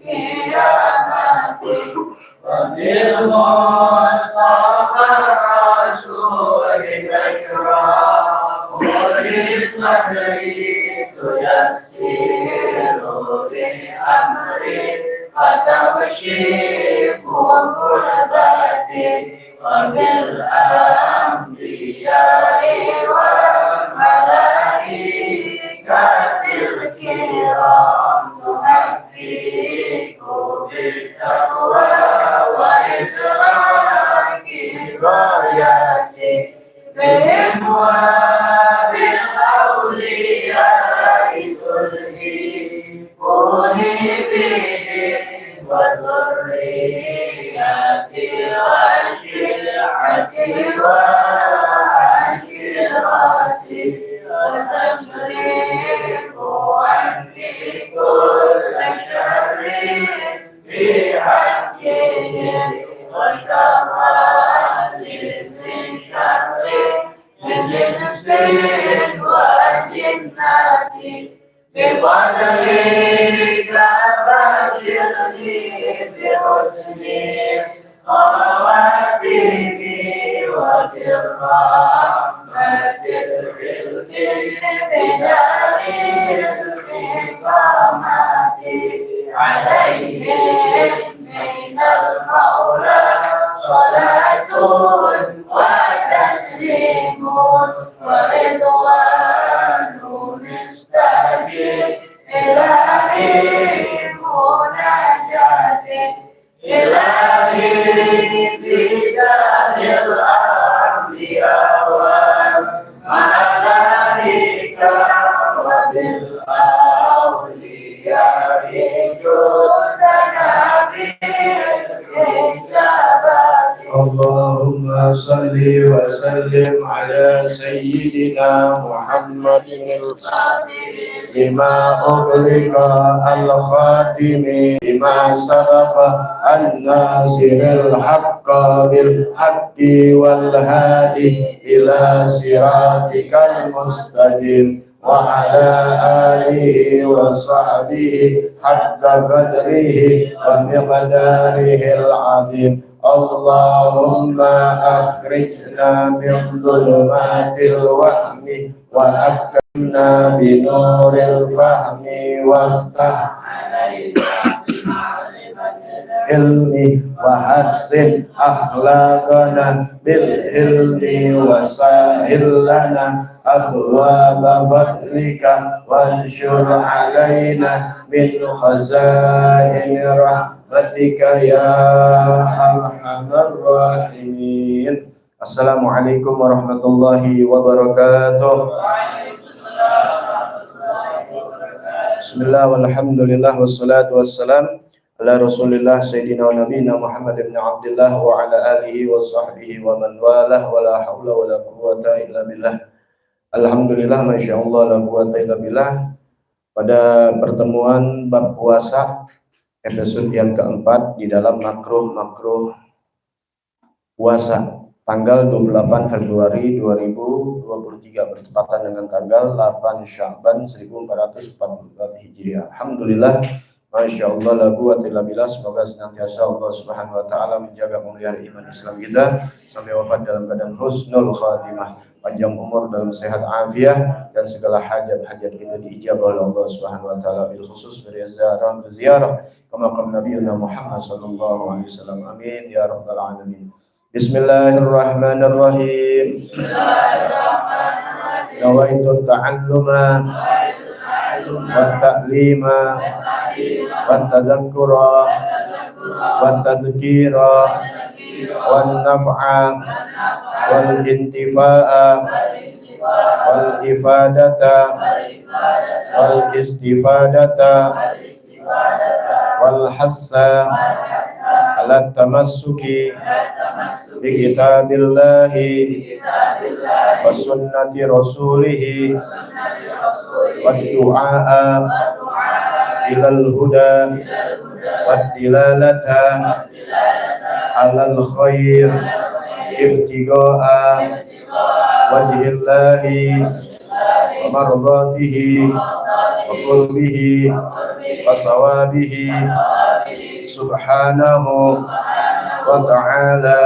القيامة وبالمصطفى الرسول تشرح لصدري تيسر لأمري وتكشف كربتي وبالأنبياء والملائكة الكرام تحقق بالتقوى وإدراك غايتي بهم وبالأولياء تلهمني بهم وذريتي وشيعتي وعشيرتي وتشريف عني كل شر بحقهم وشر من شر الإنس والجنة بفضلك بشرني بحسن خواتمي وبالرحمة ادخلني بدار الإقامة عليهم من المولى صلاة وتسليم ورضوان نستجيب إلهي مناجاتي إلهي بجاه الأنبياء والملائكة وبالأولياء جودنا بالإجابة. اللهم صل وسلم على سيدنا محمد الفاتح لما أغلق الخاتم لما سبق الناصر الحق بالحق والهادي إلى صراطك المستقيم وعلى آله وصحبه حق قدره ومقداره العظيم. اللهم أخرجنا من ظلمات الوهم وأكرمنا بنور الفهم وافتح علينا بالعلم وحسن أخلاقنا بالعلم وسهل لنا أبواب فضلك وانشر علينا من خزائن رحمتك يا أرحم الراحمين. Assalamualaikum warahmatullahi wabarakatuh. Bismillah walhamdulillah wassalatu wassalam ala rasulillah sayyidina wa nabiyina Muhammad ibn Abdullah wa ala alihi wa sahbihi wa man walah wa la hawla wa la quwwata illa billah. Alhamdulillah, Masya Allah, la quwwata illa billah. Pada pertemuan bab puasa episode yang keempat di dalam makruh puasa tanggal 28 Februari 2023 bertepatan dengan tanggal 8 Sya'ban 1444 Hijriah. Alhamdulillah, Masya Allah, la quwwata illa billah. Semoga senantiasa Allah Subhanahu wa taala menjaga memelihara iman Islam kita sampai wafat dalam keadaan husnul khatimah, panjang umur dalam sehat afiat, dan segala hajat-hajat kita diijabah oleh Allah Subhanahu wa taala, bil khusus berziarah ke makam Nabiuna Muhammad sallallahu alaihi wasallam. Amin ya rabbal alamin. Bismillahirrahmanirrahim. Nawaitu ta'alluma wa ta'lima wa tadhakkura wa tadhkira wa naf'a wal intifa'a wal ifadata wal istifadata wal hassa ala tamassuki bi kitabillahi wa sunnati rasulihi wa du'a ilal huda wa dilalata alal khair ibtiga'a wajhillahi wa mardatihi wa وقل به وصوابه سبحانه وتعالى.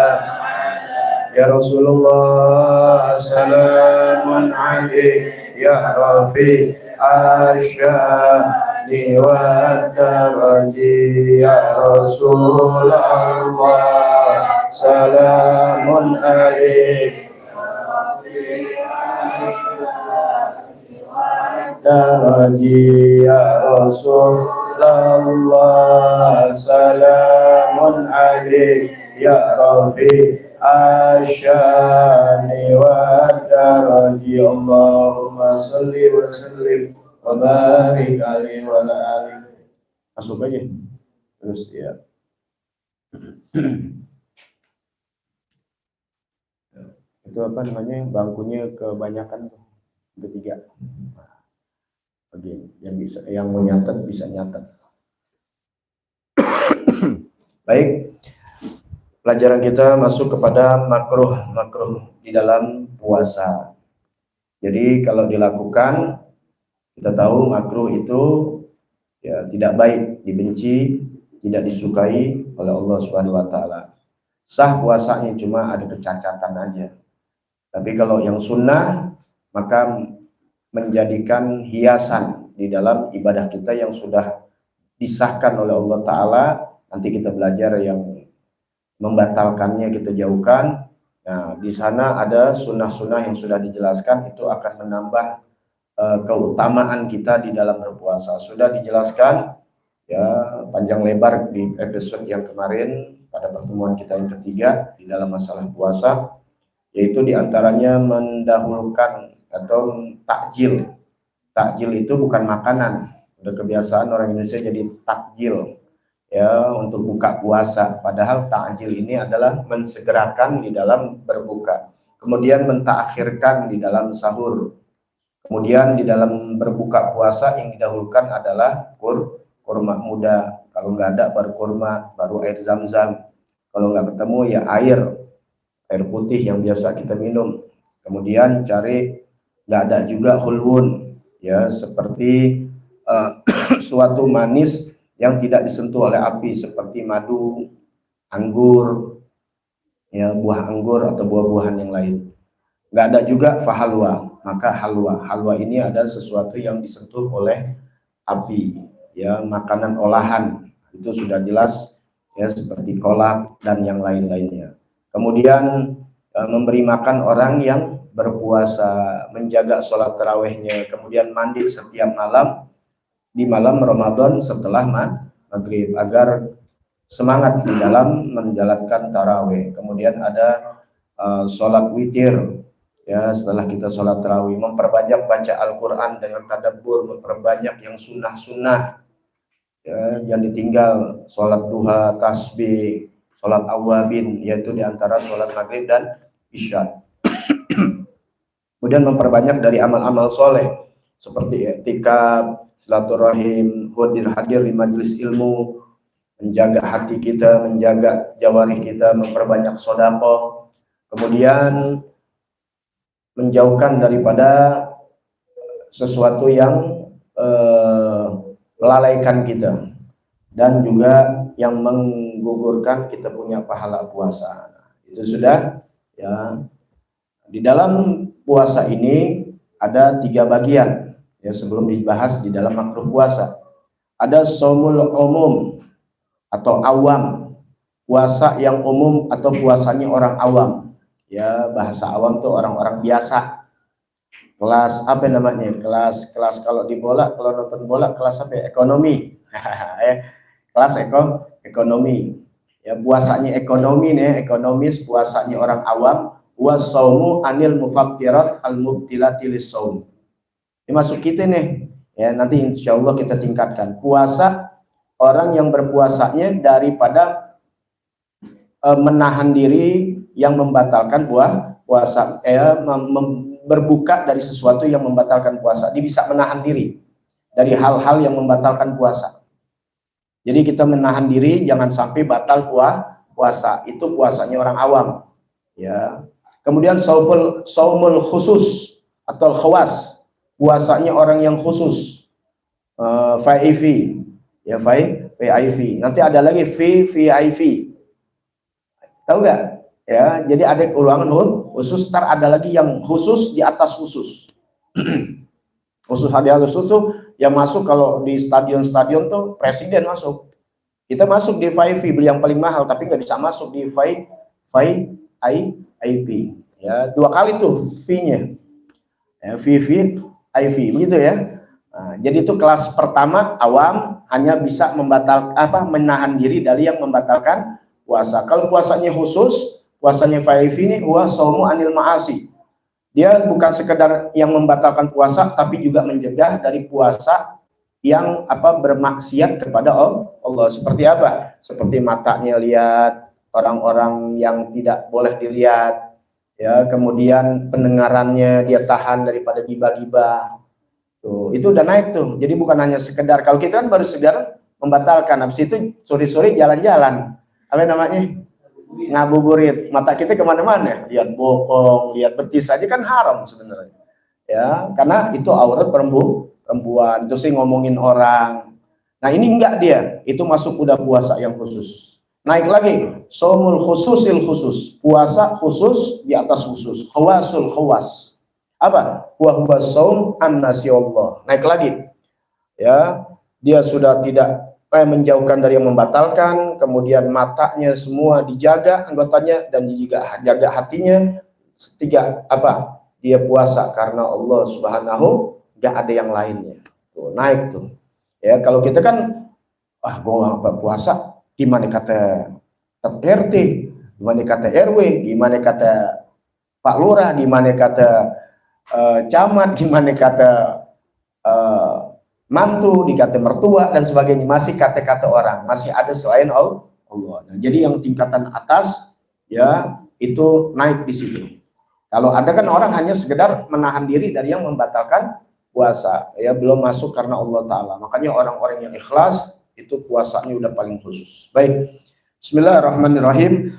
يا رسول الله سلام عليك يا رفيع الشان والدرج. يا رسول الله سلام عليك daraji. Ya Rasulullah salamun alaik ya rafi asyani wa daraji. Allahumma salli wa sallim wa barik alaihi wa ala alihi. Masuk aja terus ya. Itu apa namanya, bangkunya kebanyakan tuh, ketiga. Oke, yang bisa, yang mau nyatet bisa nyatet. Baik, pelajaran kita masuk kepada makruh di dalam puasa. Jadi kalau dilakukan, kita tahu makruh itu ya tidak baik, dibenci, tidak disukai oleh Allah Subhanahu wa taala. Sah puasanya, cuma ada kecacatan aja. Tapi kalau yang sunnah, maka menjadikan hiasan di dalam ibadah kita yang sudah disahkan oleh Allah Ta'ala. Nanti kita belajar yang membatalkannya kita jauhkan. Nah, di sana ada sunnah-sunnah yang sudah dijelaskan, itu akan menambah keutamaan kita di dalam berpuasa. Sudah dijelaskan ya panjang lebar di episode yang kemarin pada pertemuan kita yang ketiga di dalam masalah puasa, yaitu diantaranya mendahulukan atau takjil. Takjil itu bukan makanan. Udah kebiasaan orang Indonesia jadi takjil ya untuk buka puasa. Padahal takjil ini adalah mensegerakan di dalam berbuka. Kemudian mentaakhirkan di dalam sahur. Kemudian di dalam berbuka puasa yang didahulukan adalah kurma muda. Kalau nggak ada baru kurma, baru air zam-zam. Kalau nggak ketemu ya air putih yang biasa kita minum. Kemudian cari, nggak ada juga hulwun ya, seperti suatu manis yang tidak disentuh oleh api seperti madu, anggur ya, buah anggur atau buah-buahan yang lain. Nggak ada juga fahalwa. Maka halwa ini adalah sesuatu yang disentuh oleh api ya, makanan olahan. Itu sudah jelas ya, seperti kolak dan yang lain-lainnya. Kemudian memberi makan orang yang berpuasa, menjaga sholat tarawihnya, kemudian mandi setiap malam di malam Ramadan setelah maghrib agar semangat di dalam menjalankan tarawih. Kemudian ada sholat witir ya, setelah kita sholat tarawih, memperbanyak baca Al-Quran dengan tadabbur, memperbanyak yang sunnah-sunnah ya, yang ditinggal, sholat duha, tasbih, sholat awabin, yaitu diantara sholat maghrib dan isya. Kemudian memperbanyak dari amal-amal soleh seperti i'tikaf, silaturahim, hadir di majelis ilmu, menjaga hati kita, menjaga jawarih kita, memperbanyak sedekah, kemudian menjauhkan daripada sesuatu yang melalaikan kita dan juga yang menggugurkan kita punya pahala puasa. Itu sudah ya. Di dalam puasa ini ada 3 bagian ya, sebelum dibahas di dalam makruh puasa. Ada shaumul umum atau awam, puasa yang umum atau puasanya orang awam ya, bahasa awam tuh orang-orang biasa, kelas apa namanya, kelas kalau di bola, kalau nonton bola kelas apa ya? Ekonomi kelas ekonomi ya, puasanya ekonomi nih, ekonomis, puasanya orang awam. Wasaumu anil mufakkirat al mubtilati lisaum. Dimasuk kita nih ya, nanti insya Allah kita tingkatkan puasa orang yang berpuasanya daripada menahan diri yang membatalkan puasa, berbuka dari sesuatu yang membatalkan puasa. Dia bisa menahan diri dari hal-hal yang membatalkan puasa. Jadi kita menahan diri jangan sampai batal puasa. Itu puasanya orang awam ya. Kemudian saumul khusus atau khawas, puasanya orang yang khusus. VIV, ya VIV. Nanti ada lagi VVIV. Tahu nggak? Ya, jadi ada ruangan khusus, ntar ada lagi yang khusus di atas khusus. Khusus hadiah khusus tuh yang masuk kalau di stadion-stadion tuh presiden masuk. Kita masuk di VIP beli yang paling mahal, tapi nggak bisa masuk di VIP. Ya, 2 kali tuh fee-nya. Ya, VIP begitu ya. Nah, jadi itu kelas pertama awam hanya bisa menahan diri dari yang membatalkan puasa. Kalau puasanya khusus, puasanya VIP ini saumu anil ma'asi. Dia bukan sekedar yang membatalkan puasa, tapi juga mencegah dari puasa yang bermaksiat kepada Allah. Seperti apa? Seperti matanya lihat orang-orang yang tidak boleh dilihat, ya. Kemudian pendengarannya dia tahan daripada gibah-gibah. Tuh, itu udah naik tuh. Jadi bukan hanya sekedar, kalau kita kan baru sekedar membatalkan, habis itu sore-sore jalan-jalan. Apa namanya? Ngabuburit, mata kita kemana-mana, lihat bokong, lihat betis aja kan haram sebenarnya, ya, karena itu aurat perempuan, itu sih ngomongin orang. Nah ini enggak, dia itu masuk udah puasa yang khusus. Naik lagi, somul khususil khusus, puasa khusus di atas khusus, khawasul khawas. Apa? Wa saum an nasyallah. Naik lagi, ya, dia sudah tidak menjauhkan dari yang membatalkan, kemudian matanya semua dijaga anggotanya dan juga jaga hatinya. Tiga, apa? Dia puasa karena Allah Subhanahu, nggak ada yang lainnya. Tuh, naik tuh. Ya, kalau kita kan gua nggak puasa, gimana kata RT, gimana kata RW, gimana kata Pak Lurah, gimana kata camat, gimana kata mantu, dikata mertua dan sebagainya, masih kata-kata orang, masih ada selain Allah. Nah, jadi yang tingkatan atas, ya, itu naik di situ. Kalau ada kan orang hanya sekedar menahan diri dari yang membatalkan puasa, ya, belum masuk karena Allah Ta'ala. Makanya orang-orang yang ikhlas itu puasanya udah paling khusus. Baik, bismillahirrahmanirrahim.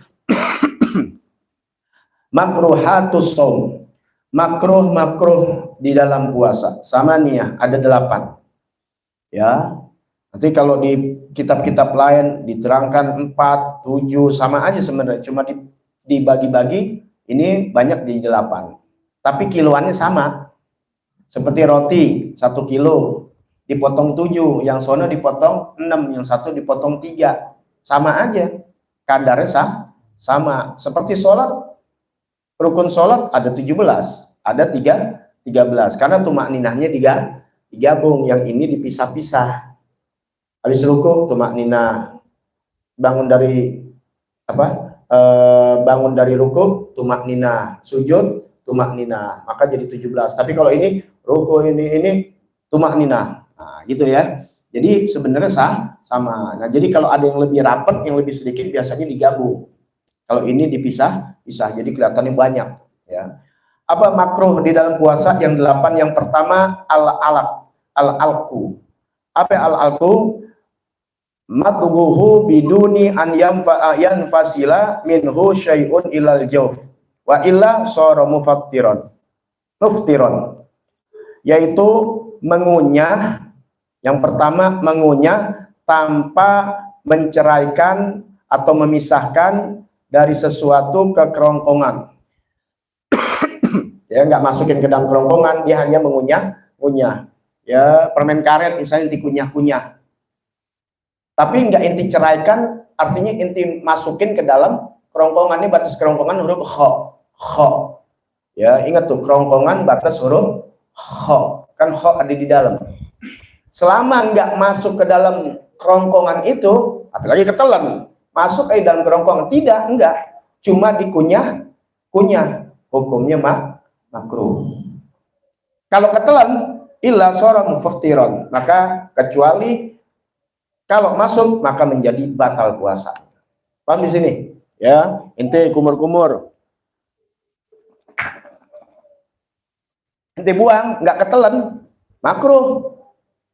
Makruhatus shaum, makruh di dalam puasa, sama nih, ada 8. Ya, nanti kalau di kitab-kitab lain diterangkan 4, 7, sama aja sebenarnya, cuma dibagi-bagi, ini banyak di 8. Tapi kiloannya sama. Seperti roti 1 kilo dipotong 7, yang sono dipotong 6, yang satu dipotong 3. Sama aja. Kadarnya sama. Seperti sholat, rukun sholat ada 17, ada 13. Karena tumakninahnya digabung, yang ini dipisah-pisah. Habis ruku tumak nina, bangun dari bangun dari ruku tumak nina, sujud tumak nina, maka jadi 17. Tapi kalau ini ruku ini tumak nina, nah gitu ya. Jadi sebenarnya sama. Nah jadi kalau ada yang lebih rapat, yang lebih sedikit, biasanya digabung. Kalau ini dipisah, jadi kelihatannya banyak, ya. Apa makruh di dalam puasa? Yang 8, yang pertama al-alqu. Apa al-alqu? Matbuhu biduni an yanfasila minhu syai'un ilal jawf wa illa sara muftiron, yaitu mengunyah. Yang pertama, mengunyah tanpa menceraikan atau memisahkan dari sesuatu ke kerongkongan. Ya, nggak masukin ke dalam kerongkongan, dia hanya mengunyah. Ya, permen karet misalnya dikunyah-kunyah. Tapi nggak inti ceraikan, artinya inti masukin ke dalam kerongkongan. Ini batas kerongkongan huruf kho. Ya, ingat tuh, kerongkongan batas huruf kho. Kan kho ada di dalam. Selama nggak masuk ke dalam kerongkongan itu, apalagi ketelan, masuk ke dalam kerongkongan, enggak. Cuma dikunyah, hukumnya makruh. Kalau ketelan, illa sora muftiron, maka kecuali kalau masuk maka menjadi batal puasa. Paham di sini? Ya, ente kumur-kumur, ente buang, nggak ketelan, makruh.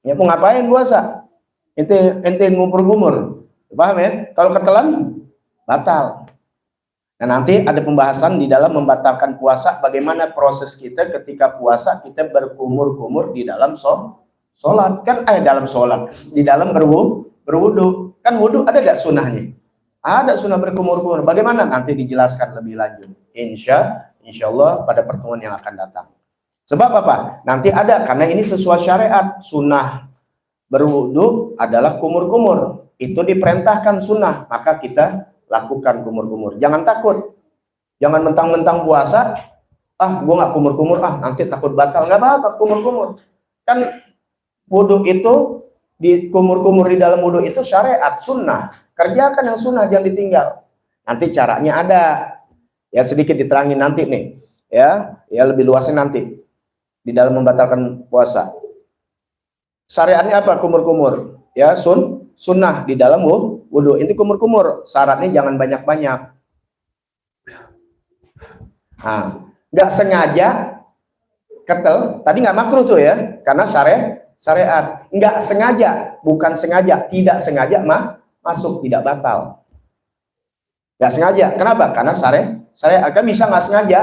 Ya mau ngapain puasa? Ente ngumur-ngumur, paham ya? Kalau ketelan, batal. Nah nanti ada pembahasan di dalam membatalkan puasa, bagaimana proses kita ketika puasa kita berkumur-kumur di dalam sholat kan, dalam sholat, di dalam berwudu kan, wudu ada gak sunnahnya? Ada sunnah berkumur-kumur. Bagaimana? Nanti dijelaskan lebih lanjut. Insya Allah pada pertemuan yang akan datang. Sebab apa? Nanti ada, karena ini sesuai syariat. Sunnah berwudu adalah kumur-kumur. Itu diperintahkan sunnah, maka kita lakukan kumur-kumur. Jangan takut. Jangan mentang-mentang puasa, gue nggak kumur-kumur, nanti takut batal. Nggak apa-apa, kumur-kumur. Kan wudu itu, di kumur-kumur di dalam wudu itu syariat, sunnah. Kerjakan yang sunnah, jangan ditinggal. Nanti caranya ada. Ya sedikit diterangin nanti nih. Ya lebih luasnya nanti. Di dalam membatalkan puasa. Syariatnya apa? Kumur-kumur. Ya sunnah di dalam wudu. Ini kumur-kumur. Syaratnya jangan banyak-banyak. Nggak sengaja ketel. Tadi nggak makruh tuh ya. Karena syariat. Nggak sengaja. Bukan sengaja. Tidak sengaja masuk, tidak batal. Nggak sengaja. Kenapa? Karena syariat kan bisa nggak sengaja.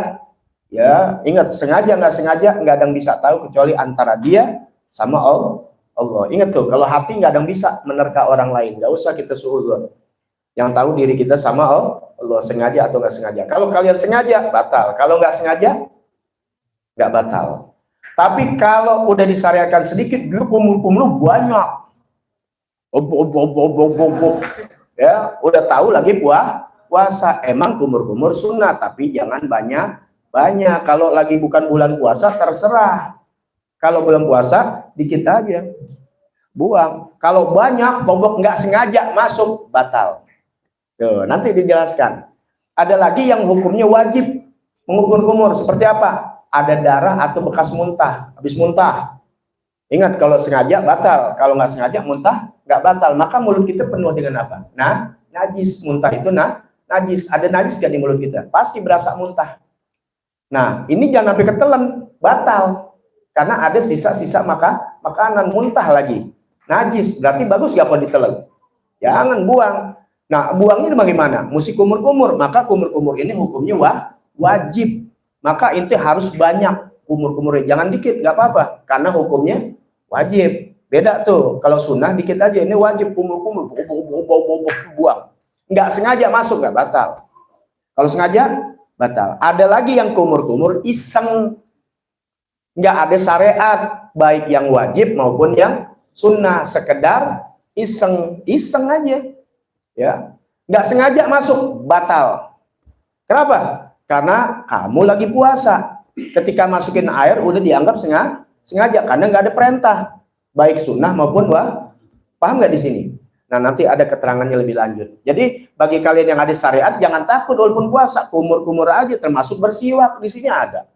Ya, ingat, sengaja nggak sengaja nggak ada yang bisa tahu kecuali antara dia sama Allah. Ingat tuh, kalau hati nggak ada yang bisa menerka orang lain. Nggak usah kita suudzon. Yang tahu diri kita sama Allah, sengaja atau nggak sengaja. Kalau kalian sengaja, batal. Kalau nggak sengaja, nggak batal. Tapi kalau udah disyariatkan sedikit, dulu kumur-kumur banyak. Ya, udah tahu lagi puasa. Emang kumur-kumur sunnah, tapi jangan banyak. Kalau lagi bukan bulan puasa, terserah. Kalau bulan puasa, dikit aja. Buang. Kalau banyak, bobok nggak sengaja masuk, batal. Tuh, nanti dijelaskan. Ada lagi yang hukumnya wajib mengumur-kumur. Seperti apa? Ada darah atau bekas muntah. Habis muntah. Ingat, kalau sengaja batal. Kalau nggak sengaja muntah, nggak batal. Maka mulut kita penuh dengan apa? Najis. Muntah itu najis. Ada najis nggak di mulut kita? Pasti berasa muntah. Nah, ini jangan sampai ketelan, batal. Karena ada sisa-sisa makanan, muntah lagi. Najis, berarti bagus nggak kalau ditelan? Jangan buang. Nah, buangnya bagaimana? Mesti kumur-kumur. Maka kumur-kumur ini hukumnya wajib. Maka itu harus banyak kumur-kumurnya. Jangan dikit, nggak apa-apa. Karena hukumnya wajib. Beda tuh. Kalau sunnah dikit aja. Ini wajib kumur-kumur. Buang. Nggak sengaja masuk, nggak batal. Kalau sengaja, batal. Ada lagi yang kumur-kumur iseng. Nggak ada syariat. Baik yang wajib maupun yang sunnah. Sekedar iseng aja. Ya, nggak sengaja masuk, batal. Kenapa? Karena kamu lagi puasa. Ketika masukin air udah dianggap sengaja karena nggak ada perintah, baik sunnah maupun paham nggak di sini? Nah, nanti ada keterangannya lebih lanjut. Jadi bagi kalian yang ada syariat jangan takut walaupun puasa, kumur-kumur aja, termasuk bersiwak di sini ada.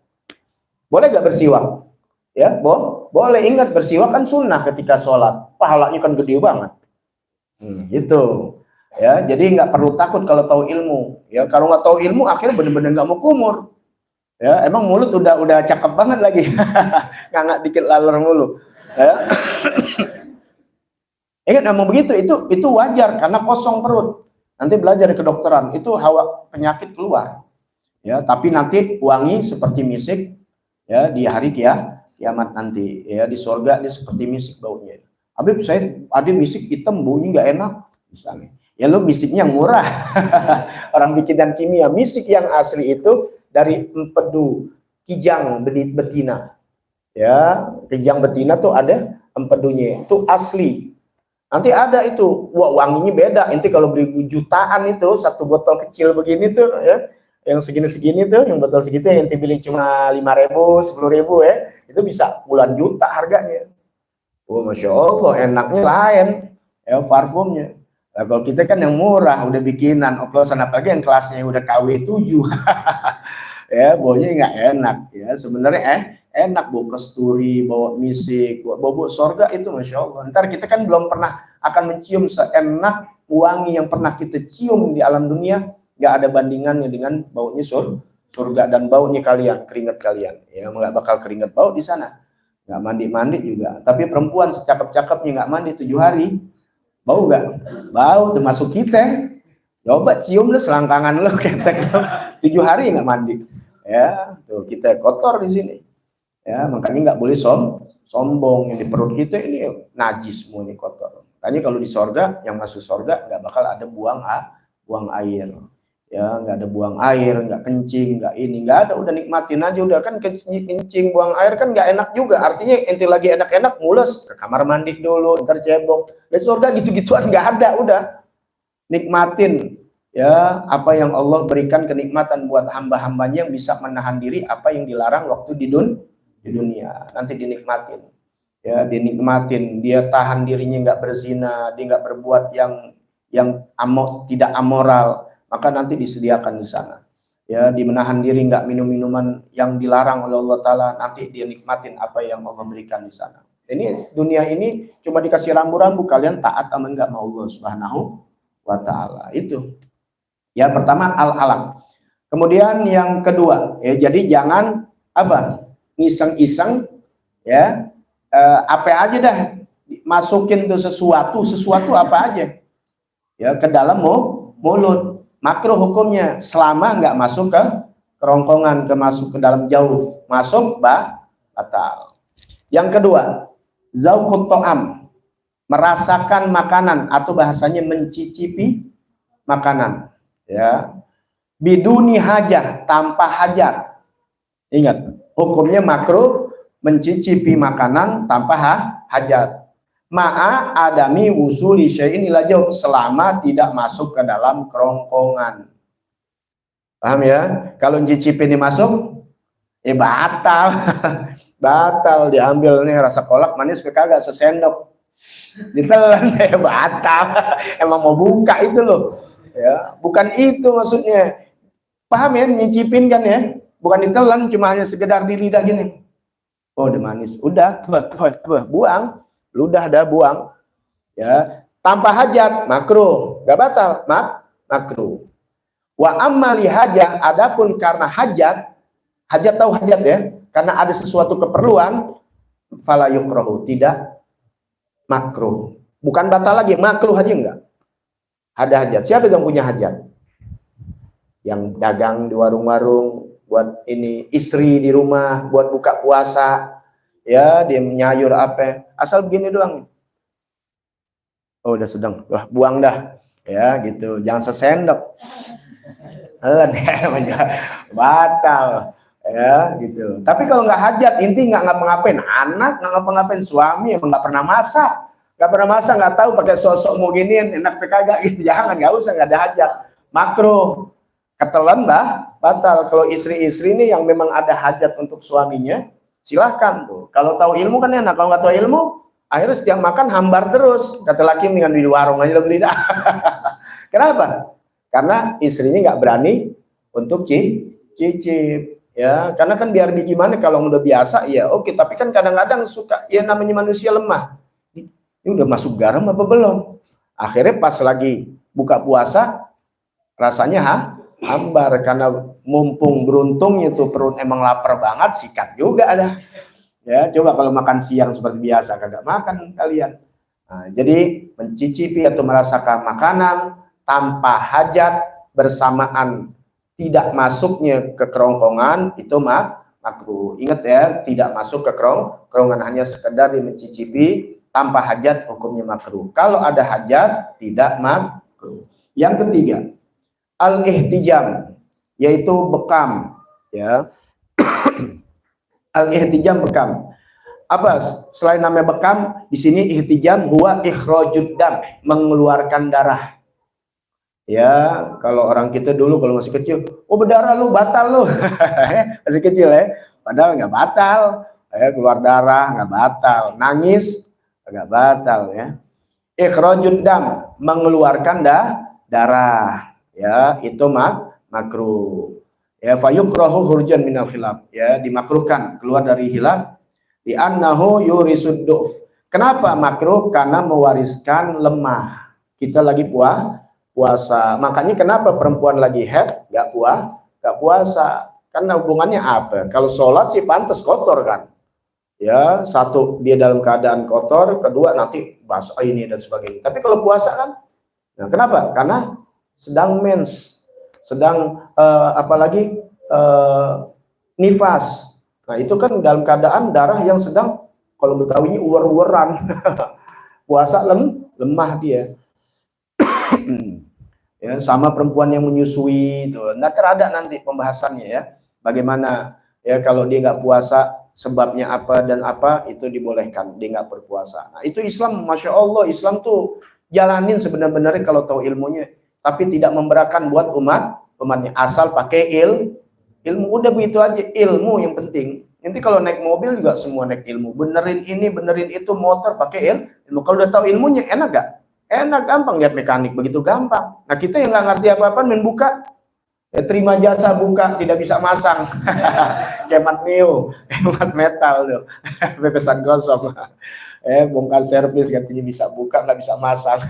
Boleh nggak bersiwak? Ya, boleh. Ingat, bersiwak kan sunnah ketika sholat, pahalanya kan gede banget. Gitu. Ya, jadi nggak perlu takut kalau tahu ilmu. Ya, kalau nggak tahu ilmu akhirnya bener-bener nggak mau kumur. Ya, emang mulut udah cakep banget lagi, nggak dikit lalur mulu. Ya. Ingat, namun begitu itu wajar karena kosong perut. Nanti belajar di kedokteran itu hawa penyakit keluar. Ya, tapi nanti wangi seperti misik. Ya, di hari kiamat nanti. Ya, di surga dia seperti misik baunya. Habib, saya ada misik hitam baunya nggak enak, misalnya. Ya lu misiknya yang murah. Orang bikinan kimia. Misik yang asli itu dari empedu kijang betina. Ya, kijang betina tuh ada empedunya. Itu asli. Nanti ada itu, wah wanginya beda. Nanti kalau beli jutaan itu satu botol kecil begini tuh ya, yang segini-segini tuh, yang botol segitu yang dibeli cuma 5.000, 10.000 ya, itu bisa puluhan juta harganya. Oh, Masya Allah, enaknya lain ya parfumnya. Nah, kalau kita kan yang murah, udah bikinan, oplosan, apalagi yang kelasnya udah KW 7. Ya, baunya nggak enak. Ya, sebenarnya enak, bau kasturi, bau misik, bau sorga itu Masya Allah. Ntar kita kan belum pernah akan mencium seenak wangi yang pernah kita cium di alam dunia. Nggak ada bandingannya dengan baunya surga dan baunya kalian, keringat kalian. Ya, nggak bakal keringat bau di sana. Nggak mandi-mandi juga. Tapi perempuan secakep-cakepnya nggak mandi 7 hari. Bau gak? Bau, termasuk kita. Coba cium deh selangkangan lo ketek 7 hari nggak mandi. Ya, tuh kita kotor di sini. Ya, makanya nggak boleh sombong, yang di perut kita ini najis semua, ini kotor. Makanya kalau di sorga, yang masuk sorga nggak bakal ada buang air, ya nggak ada buang air, nggak kencing, nggak ini, nggak ada, udah nikmatin aja, udah kan kencing buang air kan nggak enak juga, artinya ente lagi enak-enak mules ke kamar mandi dulu, ntar cebok. Di sorga gitu-gituan nggak ada, udah nikmatin ya apa yang Allah berikan, kenikmatan buat hamba-hambanya yang bisa menahan diri apa yang dilarang waktu di dunia, nanti dinikmatin. Ya, dinikmatin, dia tahan dirinya nggak berzina, dia nggak berbuat yang tidak amoral, maka nanti disediakan di sana. Ya, di menahan diri nggak minum minuman yang dilarang oleh Allah Ta'ala, nanti dia nikmatin apa yang Allah berikan di sana. Ini dunia ini cuma dikasih rambu-rambu, kalian taat atau enggak mau Allah Subhanahu wa Ta'ala. Itu ya, pertama al-alam. Kemudian yang kedua, ya, jadi jangan apa iseng-iseng ya, apa aja dah masukin tuh sesuatu apa aja ya ke dalam mulut. Makruh hukumnya selama nggak masuk ke kerongkongan, masuk ke dalam jauh, masuk batal. Yang kedua, zauqut ta'am, merasakan makanan atau bahasanya mencicipi makanan ya, biduni hajah, tanpa hajat. Ingat, hukumnya makruh mencicipi makanan tanpa hajat. Ma'a adami wusuli syai'in ila jauh, selama tidak masuk ke dalam kerongkongan. Paham ya? Kalau mencicipi ini masuk, batal. Batal, diambil nih rasa kolak manis kagak sesendok. Ditelan, batal. Emang mau buka itu loh. Ya, bukan itu maksudnya. Paham ya? Nyicipin kan ya? Bukan ditelan, cuma hanya sekedar di lidah gini. Oh, udah manis. Udah, tuh, buang. Ludah dah buang. Ya, tanpa hajat makruh, enggak batal, makruh. Wa ammali hajat, adapun karena hajat tahu hajat ya? Karena ada sesuatu keperluan, fala yukrahu, tidak makruh. Bukan batal lagi, makruh aja enggak. Ada hajat. Siapa yang punya hajat? Yang dagang di warung-warung, buat ini istri di rumah, buat buka puasa, ya dia menyayur apa, asal begini doang. Oh udah sedang, wah buang dah, ya gitu, jangan sesendok. Batal, ya gitu. Tapi kalau nggak hajat, inti nggak ngapa-ngapain, anak nggak ngapa-ngapain, suami emang nggak pernah masak, nggak tahu pakai sosok mau giniin, enak kagak gitu, jangan, nggak usah, nggak ada hajat, makruh. Ketelan lah, batal. Kalau istri-istri ini yang memang ada hajat untuk suaminya, silahkan tuh. Kalau tahu ilmu kan enak, kalau nggak tahu ilmu, akhirnya setiap makan hambar terus. Kata laki dengan di warung aja beli dah. Kenapa? Karena istrinya nggak berani untuk cicip, ya. Karena kan biar gimana kalau udah biasa, ya oke. Tapi kan kadang-kadang suka, ya namanya manusia lemah. Ini udah masuk garam apa belum? Akhirnya pas lagi buka puasa, rasanya hambar, karena mumpung beruntung itu perut emang lapar banget, sikat juga ada. Ya, coba kalau makan siang seperti biasa kagak makan kalian. Nah, jadi mencicipi atau merasakan makanan tanpa hajat bersamaan tidak masuknya ke kerongkongan itu makruh. Ingat ya, tidak masuk ke kerongkongan, hanya sekedar mencicipi tanpa hajat, hukumnya makruh. Kalau ada hajat tidak makruh. Yang ketiga, al-ihtijam, yaitu bekam, ya. Al-ihtijam bekam. Apa selain namanya bekam, di sini ihtijam huwa ikhrajud dam, mengeluarkan darah. Ya, kalau orang kita dulu kalau masih kecil, oh berdarah lu, batal lu. Masih kecil ya. Padahal nggak batal. Keluar darah nggak batal, nangis nggak batal ya. Ikhrajud dam, mengeluarkan darah. Ya, itu makruh. Ya, fayukrahu khurjan minal khilaf, ya dimakruhkan keluar dari hilaf, di annahu yurisud du'f. Kenapa makruh? Karena mewariskan lemah. Kita lagi puasa. Makanya kenapa perempuan lagi haid nggak puasa? Karena hubungannya apa? Kalau sholat sih pantas kotor kan. Ya, satu dia dalam keadaan kotor, kedua nanti basah ini dan sebagainya. Tapi kalau puasa kan, nah kenapa? Karena sedang mens, sedang apalagi nifas. Nah itu kan dalam keadaan darah yang sedang Kalau Betawinya uwer-uweran. Puasa lemah dia. Ya, sama perempuan yang menyusui itu. Nah, terada nanti pembahasannya ya. Bagaimana ya kalau dia nggak puasa, sebabnya apa dan apa itu dibolehkan, dia nggak berpuasa. Nah, itu Islam, Masya Allah, Islam tuh jalanin sebenarnya kalau tahu ilmunya, tapi tidak memberatkan buat umatnya, asal pakai ilmu, udah begitu aja, ilmu yang penting. Nanti kalau naik mobil juga semua naik ilmu, benerin ini, benerin itu, motor pakai ilmu. Kalau udah tahu ilmunya, enak gak? Enak, gampang, lihat mekanik begitu gampang. Nah, kita yang nggak ngerti apa-apa main buka, ya, terima jasa buka, tidak bisa masang. Kemat neo, kemat metal tuh. Pepesan gosong. Bongkar servis katanya bisa buka, nggak bisa masang.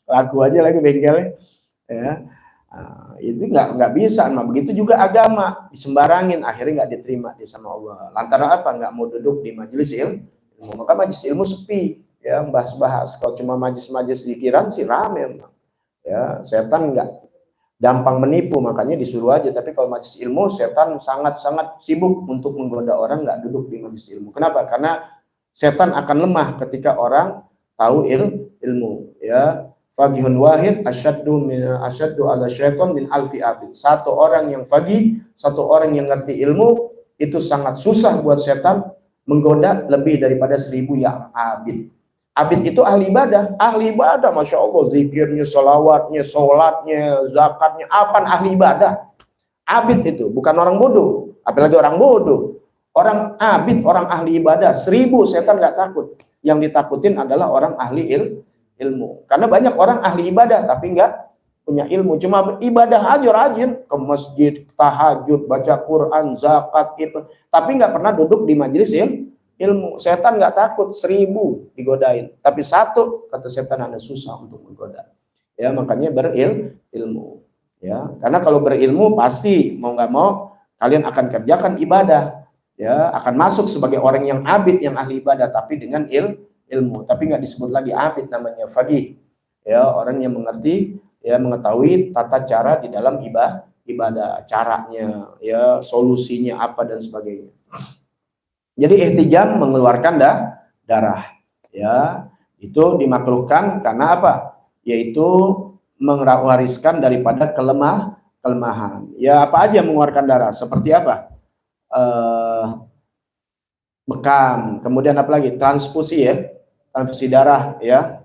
Laku aja lagi bengkelnya. Ya. Nah, itu nggak bisa. Nah, begitu juga agama disembarangin, akhirnya nggak diterima di sama Allah. Lantaran apa? Nggak mau duduk di majelis ilmu. Maka majelis ilmu sepi, ya, bahas-bahas. Kalau cuma majelis-majelis zikiran sih rame, ya, setan nggak gampang menipu, makanya disuruh aja. Tapi kalau majelis ilmu, setan sangat-sangat sibuk untuk menggoda orang nggak duduk di majelis ilmu. Kenapa? Karena setan akan lemah ketika orang tahu ilmu, ya. Faqihun wahid asyaddu ala syaiton min alfi abid. Satu orang yang faqih, satu orang yang ngerti ilmu, itu sangat susah buat setan menggoda lebih daripada 1000 yang abid. Abid itu ahli ibadah, Masya Allah, zikirnya, sholawatnya, sholatnya, zakatnya, apa ahli ibadah. Abid itu, bukan orang bodoh, apalagi orang bodoh. Orang abid, orang ahli ibadah, 1000 setan nggak takut. Yang ditakutin adalah orang ahli ilmu. Karena banyak orang ahli ibadah, tapi nggak punya ilmu. Cuma ibadah aja rajin, ke masjid, tahajud, baca Quran, zakat, itu. Tapi nggak pernah duduk di majelis ilmu. Setan nggak takut 1000 digodain, tapi satu kata setan ada susah untuk menggoda. Ya, makanya berilmu. Ya, karena kalau berilmu pasti mau nggak mau kalian akan kerjakan ibadah. Ya, akan masuk sebagai orang yang abid, yang ahli ibadah, tapi dengan ilmu. Tapi nggak disebut lagi abid, namanya faqih. Ya, orang yang mengerti, ya, mengetahui tata cara di dalam ibadah, caranya, ya, solusinya apa dan sebagainya. Jadi ihtijam mengeluarkan darah, ya, itu dimakruhkan karena apa? Yaitu mewariskan daripada kelemahan. Ya, apa aja mengeluarkan darah? Seperti apa? Bekam, kemudian apa lagi? Transfusi, ya, transfusi darah, ya,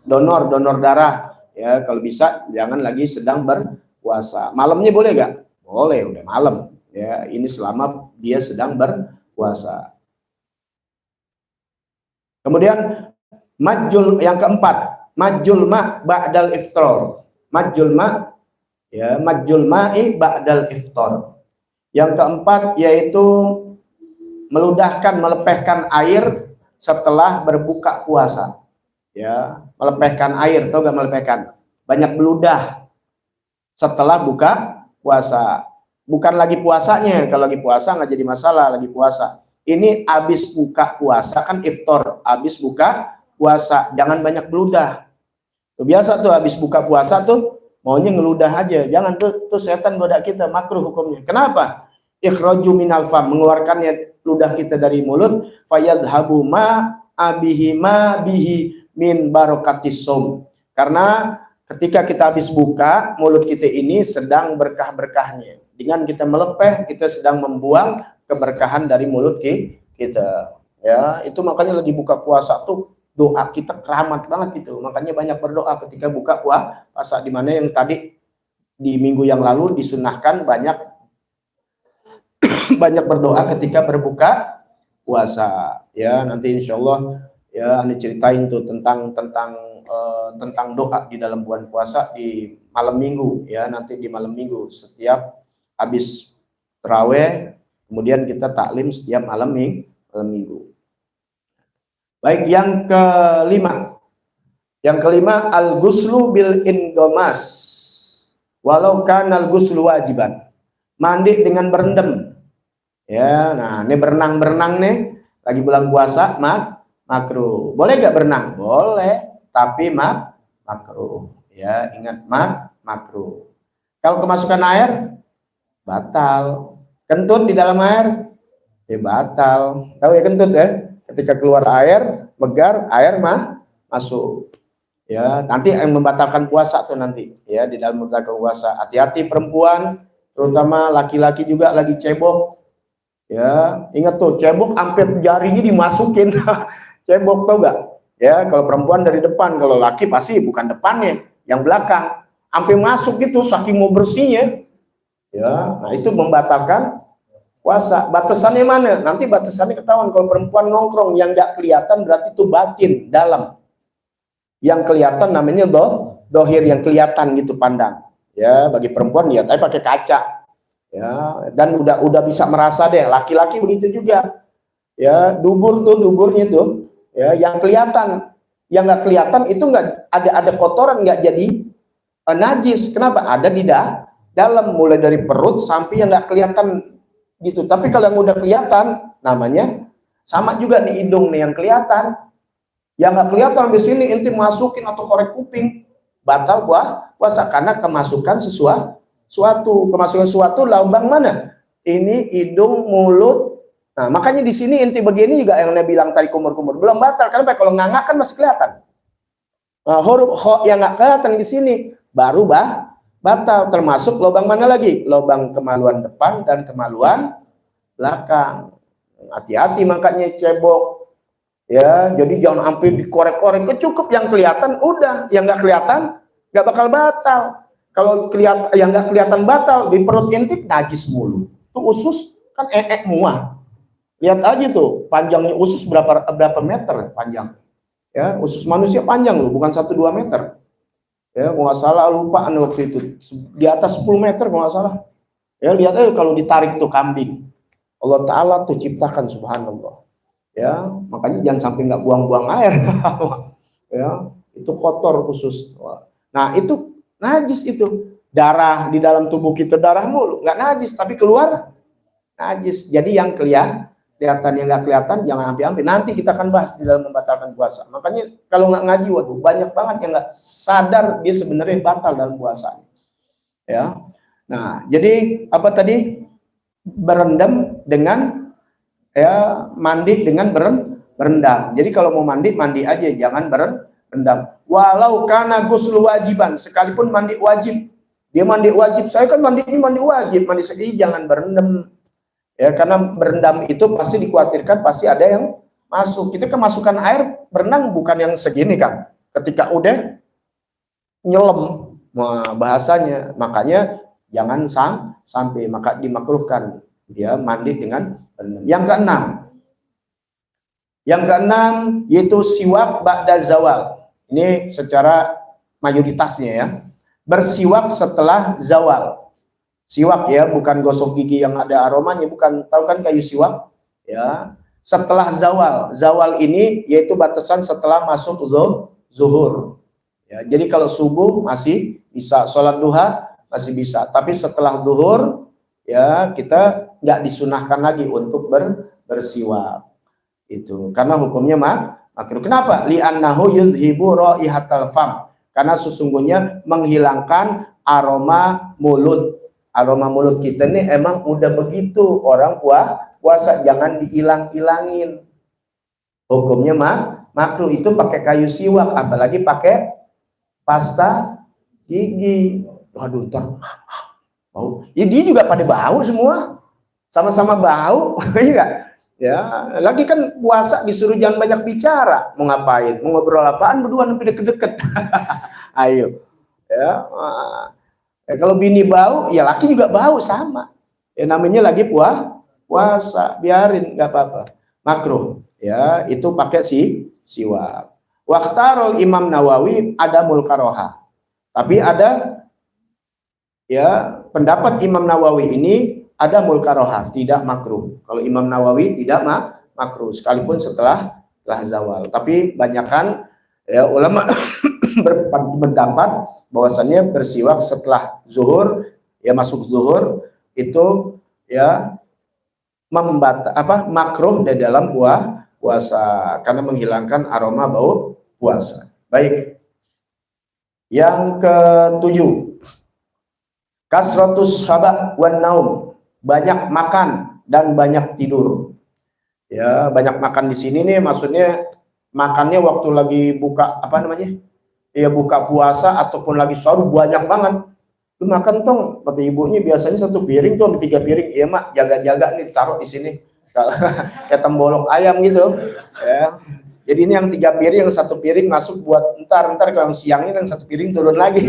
donor darah, ya. Kalau bisa jangan lagi sedang berpuasa. Malamnya boleh gak? Boleh, udah malam, ya. Ini selama dia sedang berpuasa. Kemudian majul yang keempat, majul ma ba'dal iftar. Majul ma, ya, majul ma'i ba'dal iftar. Yang keempat yaitu meludahkan, melepehkan air setelah berbuka puasa. Ya, melepehkan air, tahu gak melepehkan? Banyak beludah setelah buka puasa. Bukan lagi puasanya, kalau lagi puasa nggak jadi masalah, lagi puasa. Ini habis buka puasa kan iftar, habis buka puasa, jangan banyak beludah. Tuh, biasa tuh habis buka puasa tuh maunya ngeludah aja, jangan tuh setan goda kita, makruh hukumnya. Kenapa? Ikhraju minal fam, mengeluarkannya ludah kita dari mulut, fayadhabu ma abihi ma bihi min barokatis som. Karena ketika kita habis buka, mulut kita ini sedang berkah-berkahnya. Dengan kita melepeh, kita sedang membuang keberkahan dari mulut kita. Ya, itu makanya lagi buka puasa tuh doa kita keramat banget itu. Makanya banyak berdoa ketika buka puasa, di mana yang tadi di minggu yang lalu disunahkan banyak berdoa ketika berbuka puasa. Ya, nanti insya Allah, ya, Anda ceritain tuh tentang doa di dalam bulan puasa di malam minggu, ya. Nanti di malam minggu setiap habis terawih, kemudian kita taklim setiap malam minggu. Baik, yang kelima al-ghuslu bil ingomas walau kan al-ghuslu wajiban, mandi dengan berendam. Ya, nah ini berenang nih lagi bulan puasa makruh. Boleh gak berenang? Boleh, tapi makruh. Ya, ingat makruh. Kalau kemasukan air batal. Kentut di dalam air ya batal. Tahu ya kentut, ya? Ketika keluar air, megar, air masuk. Ya, nanti yang membatalkan puasa tuh nanti, ya, di dalam membatalkan puasa. Hati-hati perempuan, terutama laki-laki juga lagi cebok. Ya, ingat tuh, cebok hampir jarinya dimasukin. Cebok tau gak? Ya, kalau perempuan dari depan, kalau laki pasti bukan depannya, yang belakang. Hampir masuk gitu, saking mau bersihnya. Ya, nah itu membatalkan puasa. Batasannya mana? Nanti batasannya ketahuan. Kalau perempuan nongkrong yang nggak kelihatan berarti itu batin, dalam. Yang kelihatan namanya dohir, yang kelihatan gitu pandang. Ya, bagi perempuan lihat aja pakai kaca. Ya, dan udah bisa merasa deh. Laki-laki begitu juga. Ya, duburnya tuh, ya, yang kelihatan. Yang nggak kelihatan itu nggak ada kotoran, nggak jadi najis. Kenapa? Ada di dalam, mulai dari perut sampai yang nggak kelihatan gitu. Tapi kalau yang udah kelihatan, namanya sama juga nih, hidung nih yang kelihatan. Yang nggak kelihatan di sini inti masukin atau korek kuping, batal puasa karena kemasukan sesuatu. Kemasukan sesuatu lubang mana? Ini hidung, mulut. Nah, makanya di sini inti begini juga yang Nabi bilang tadi, kumur-kumur belum batal. Karena kalau ngangak kan masih kelihatan. Nah, huruf kho yang nggak kelihatan di sini baru batal. Termasuk lubang mana lagi? Lubang kemaluan depan dan kemaluan belakang. Hati-hati makanya cebok. Ya, jadi jangan hampir dikorek-korek. Cukup yang kelihatan, udah. Yang nggak kelihatan, nggak bakal batal. Kalau kelihatan, yang nggak kelihatan batal, di perut intik najis mulu. Itu usus kan muah. Lihat aja tuh, panjangnya usus berapa meter panjang. Ya, usus manusia panjang loh, bukan 1-2 meter. Ya, kalau nggak salah lupa waktu itu di atas 10 meter kalau nggak salah. Ya, lihat aja kalau ditarik tuh kambing. Allah Ta'ala tuh ciptakan, subhanallah. Ya, makanya jangan sampai nggak buang-buang air. Ya, itu kotor khusus. Nah, itu najis itu. Darah di dalam tubuh kita, darah mulu, nggak najis, tapi keluar najis. Jadi yang kelihatan yang nggak kelihatan jangan ambil. Nanti kita akan bahas di dalam membatalkan puasa. Makanya kalau nggak ngaji, waduh, banyak banget yang nggak sadar dia sebenarnya batal dalam puasa. Ya. Nah, jadi apa tadi? Berendam dengan, ya, mandi dengan berendam. Jadi kalau mau mandi aja, jangan berendam. Walau karena ghusl wajiban, sekalipun mandi wajib. Dia mandi wajib, saya kan mandi wajib, mandi sedih, jangan berendam. Ya, karena berendam itu pasti dikhawatirkan pasti ada yang masuk. Kita kemasukan air berenang bukan yang segini kan. Ketika udah nyelam, bahasanya, makanya jangan sampai, maka dimakruhkan dia mandi dengan berendam. Yang keenam yaitu siwak ba'da zawal. Ini secara mayoritasnya ya. Bersiwak setelah zawal. Siwak ya, bukan gosok gigi yang ada aromanya, bukan. Tahu kan kayu siwak? Ya. Setelah zawal. Zawal ini yaitu batasan setelah masuk zuhur. Ya, jadi kalau subuh masih bisa, sholat duha masih bisa. Tapi setelah zuhur ya kita nggak disunahkan lagi untuk bersiwak. Itu karena hukumnya makruh. Kenapa? Li'annahu yudhibu raihatal fam. Karena sesungguhnya menghilangkan aroma mulut. Aroma mulut kita ini emang udah begitu. Orang puasa jangan dihilang-hilangin. Hukumnya makruh itu pakai kayu siwak, apalagi pakai pasta gigi. Waduh, bau. Ya dia juga pada bau semua. Sama-sama bau, iya. Ya, lagi kan puasa disuruh jangan banyak bicara. Mau ngapain? Mau ngobrol apaan berdua sampai deket-deket? Ayo. Ya, kalau bini bau, ya laki juga bau sama. Ya namanya lagi puasa, biarin, nggak apa-apa. Makruh. Ya, itu pakai siwak. Waqtarul Imam Nawawi ada mulkaroha. Tapi ada ya pendapat Imam Nawawi ini ada mulkaroha, tidak makruh. Kalau Imam Nawawi tidak makruh, sekalipun setelah zawal. Tapi banyakkan ya ulama berpendapat bahwasannya bersiwak setelah zuhur, ya masuk zuhur itu ya makruh di dalam puasa karena menghilangkan aroma bau puasa. Baik. Yang ketujuh, kasratus sabak wan naum, banyak makan dan banyak tidur. Ya, banyak makan di sini nih, maksudnya makannya waktu lagi buka apa namanya? Ya buka puasa ataupun lagi sahur banyak banget. Lu makan tong, kata ibunya biasanya satu piring tuh sampai 3 piring. Iya mak, jaga-jaga nih taruh di sini. Kayak tembolok ayam gitu. Ya. Jadi ini yang 3 piring, yang 1 piring masuk buat ntar kalau siangnya yang 1 piring turun lagi.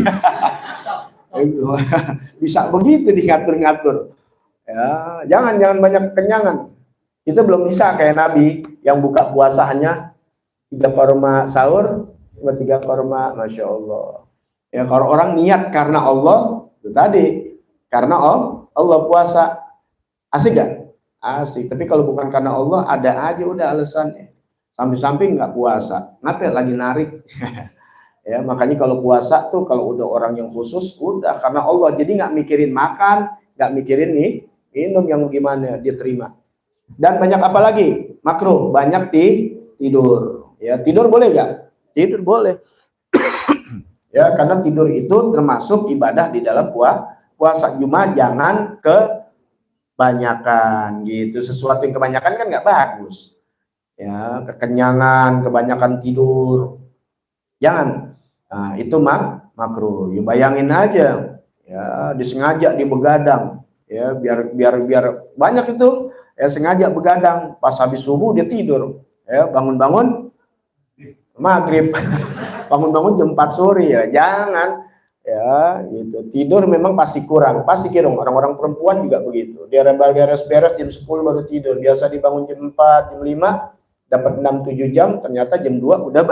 Bisa begitu diatur-ngatur. Ya, jangan banyak kenyangan. Kita belum bisa kayak Nabi yang buka puasa hanya 3 korma sahur, 3 korma, masya Allah. Ya kalau orang niat karena Allah, itu tadi karena Allah puasa, asik gak? Asik. Tapi kalau bukan karena Allah, ada aja udah alasannya. Samping-samping nggak puasa, ngapain lagi narik? Ya makanya kalau puasa tuh kalau udah orang yang khusus, udah karena Allah. Jadi nggak mikirin makan, nggak mikirin nih minum yang gimana dia terima. Dan banyak apa lagi? Makruh, banyak tidur. Ya, tidur boleh nggak? Tidur boleh. Ya, karena tidur itu termasuk ibadah di dalam puasa. Cuma jangan kebanyakan gitu. Sesuatu yang kebanyakan kan nggak bagus. Ya, kekenyangan, kebanyakan tidur. Jangan. Nah, itu makruh. Ya, bayangin aja. Ya, disengaja di begadang. Ya, biar banyak itu. Ya, sengaja begadang, pas habis subuh dia tidur. Ya, bangun-bangun maghrib. Bangun-bangun jam 4 sore ya, jangan ya gitu. Tidur memang pasti kurang, pasti kirung. Orang-orang perempuan juga begitu. Dia beres-beres jam 10 baru tidur. Biasa dibangun jam 4, jam 5, dapat 6-7 jam, ternyata jam 2 udah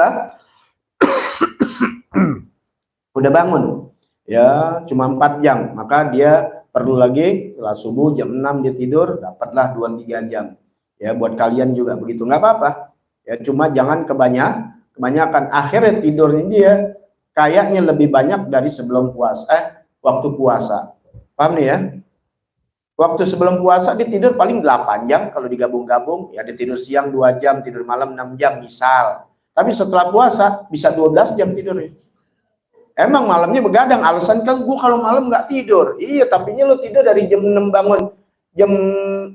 udah bangun. Ya, cuma 4 jam. Maka dia perlu lagi setelah subuh jam 6 dia tidur, dapatlah 2-3 jam. Ya, buat kalian juga begitu, nggak apa-apa. Ya, cuma jangan kebanyakan. Akhirnya tidurnya dia kayaknya lebih banyak dari sebelum puasa, waktu puasa. Paham nih ya? Waktu sebelum puasa dia tidur paling 8 jam kalau digabung-gabung, ya dia tidur siang 2 jam, tidur malam 6 jam misal. Tapi setelah puasa bisa 12 jam tidurnya. Emang malamnya begadang, alasan kan gue kalau malam nggak tidur. Iya, tapi lo tidur dari jam 6 bangun, jam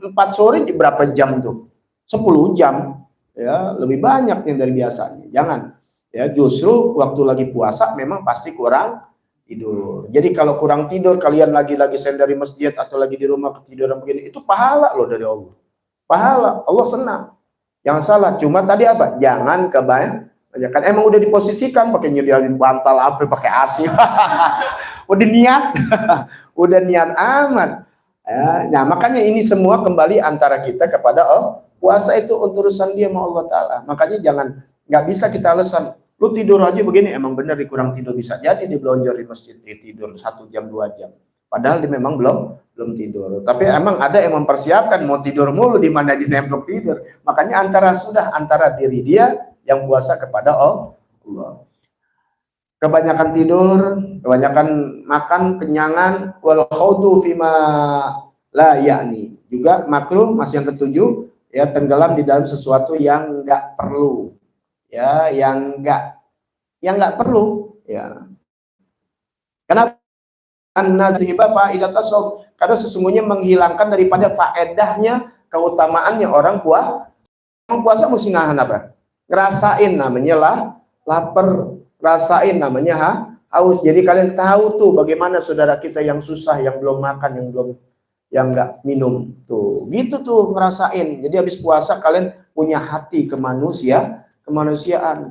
4 sore berapa jam tuh? 10 jam. Ya, lebih banyak yang dari biasanya. Jangan. Ya, justru waktu lagi puasa memang pasti kurang tidur. Jadi kalau kurang tidur, kalian lagi-lagi send dari masjid atau lagi di rumah ketiduran begini, itu pahala loh dari Allah. Pahala, Allah senang. Yang salah, cuma tadi apa? Jangan kebanyakan. Ya kan emang udah diposisikan pakai nyediain bantal apa pakai AC. Udah niat. Udah niat amat. Ya, nah makanya ini semua kembali antara kita kepada puasa itu untuk urusan dia sama Allah Ta'ala. Makanya jangan, nggak bisa kita alasan lu tidur aja begini, emang bener kurang tidur, bisa jadi di belonjor di masjid dia tidur 1 jam 2 jam. Padahal dia memang belum tidur. Tapi emang ada yang mempersiapkan mau tidur mulu di mana dia nemplok tidur. Makanya antara diri dia yang puasa kepada Allah. Kebanyakan tidur, kebanyakan makan, kenyangan, wal khawdu fima la yakni. Juga makruh, masih yang ketujuh, ya tenggelam di dalam sesuatu yang enggak perlu. Ya, yang enggak perlu, ya. Kenapa? An-nadhiba fa'idatas shaum. Karena sesungguhnya menghilangkan daripada faedahnya, keutamaannya orang puasa mesti nahan apa? Ngerasain namanya lapar, rasain namanya haus. Jadi kalian tahu tuh bagaimana saudara kita yang susah, yang belum makan, yang nggak minum tuh, gitu tuh ngerasain. Jadi habis puasa kalian punya hati kemanusiaan.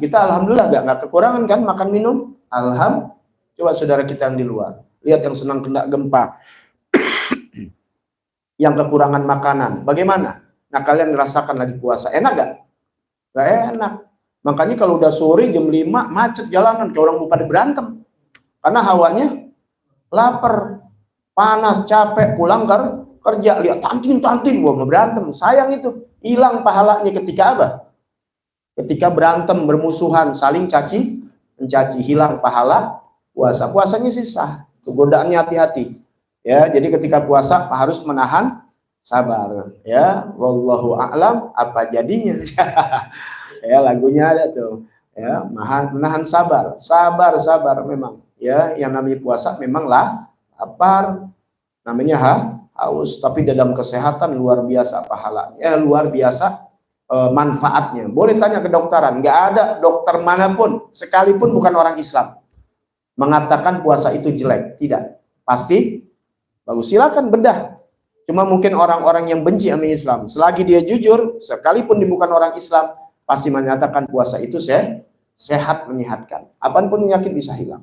Kita alhamdulillah nggak kekurangan kan makan minum. Alhamdulillah. Coba saudara kita yang di luar, lihat yang senang kena gempa, yang kekurangan makanan, bagaimana? Nah kalian ngerasakan lagi puasa, enak gak? Gak enak. Makanya kalau udah sore jam 5 macet jalanan, kayak orang mau pada berantem. Karena hawanya lapar, panas, capek, pulang kerja, lihat tanting, wah berantem. Sayang itu, hilang pahalanya ketika apa? Ketika berantem, bermusuhan, saling mencaci, hilang pahala puasa. Puasanya sih sah, godaannya hati-hati. Ya, jadi ketika puasa harus menahan sabar. Ya, wallahu a'lam apa jadinya. Ya lagunya ada tuh ya, menahan sabar memang ya, yang namanya puasa memang lapar, namanya haus, tapi dalam kesehatan luar biasa pahalanya, luar biasa manfaatnya. Boleh tanya ke dokteran, nggak ada dokter manapun, sekalipun bukan orang Islam, mengatakan puasa itu jelek. Tidak, pasti bagus. Silakan bedah. Cuma mungkin orang-orang yang benci sama Islam, selagi dia jujur, sekalipun dia bukan orang Islam, pasti menyatakan puasa itu sehat, menyehatkan. Apapun penyakit bisa hilang.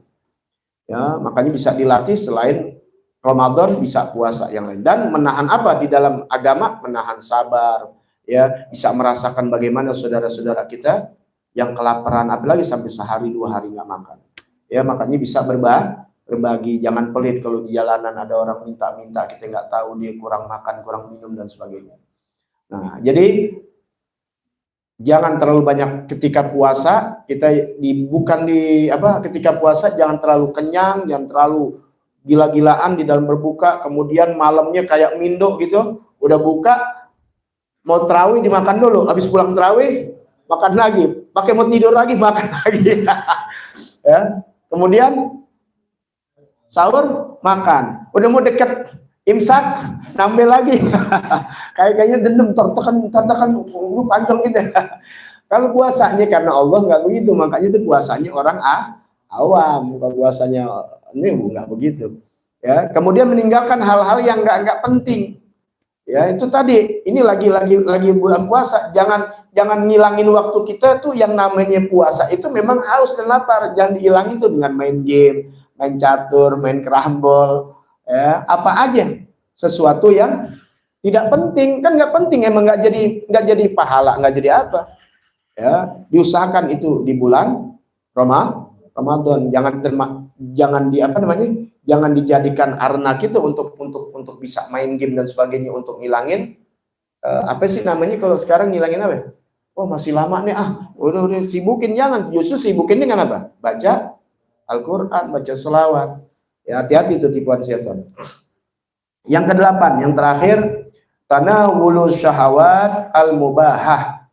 Ya, makanya bisa dilatih selain Ramadan, bisa puasa yang lain. Dan menahan apa di dalam agama? Menahan sabar. Ya, bisa merasakan bagaimana saudara-saudara kita yang kelaparan, apalagi sampai sehari 2 hari nggak makan. Ya, makanya bisa berbagi, jangan pelit kalau di jalanan ada orang minta-minta, kita nggak tahu dia kurang makan, kurang minum dan sebagainya. Nah, jadi jangan terlalu banyak ketika puasa, ketika puasa jangan terlalu kenyang, jangan terlalu gila-gilaan di dalam berbuka, kemudian malamnya kayak mindo gitu, udah buka, mau terawih dimakan dulu, habis pulang terawih makan lagi, pakai mau tidur lagi makan lagi. Ya, kemudian sahur makan, udah mau deket imsak nambah lagi. Kayaknya dendam, tekan lu panjang gitu. Kalau puasanya karena Allah nggak begitu, makanya itu puasanya orang awam, bukan puasanya ini nggak begitu. Ya, kemudian meninggalkan hal-hal yang nggak penting. Ya, itu tadi, ini lagi bulan puasa, jangan ngilangin waktu kita tuh. Yang namanya puasa itu memang haus dan lapar, jangan dihilangin tuh dengan main game, main catur, main kerambol, ya, apa aja sesuatu yang tidak penting, kan nggak penting, emang nggak jadi pahala, nggak jadi apa. Ya, diusahakan itu di bulan Ramadan, jangan dijadikan arena kita untuk bisa main game dan sebagainya, untuk ngilangin apa sih namanya kalau sekarang ngilangin apa? Oh, masih lama nih, udah sibukin. Jangan, justru sibukin dengan apa? Baca Al-Quran, baca selawat. Ya, hati-hati itu tipuan setan. Yang ke-8, yang terakhir, tanawulu syahawat al-mubahah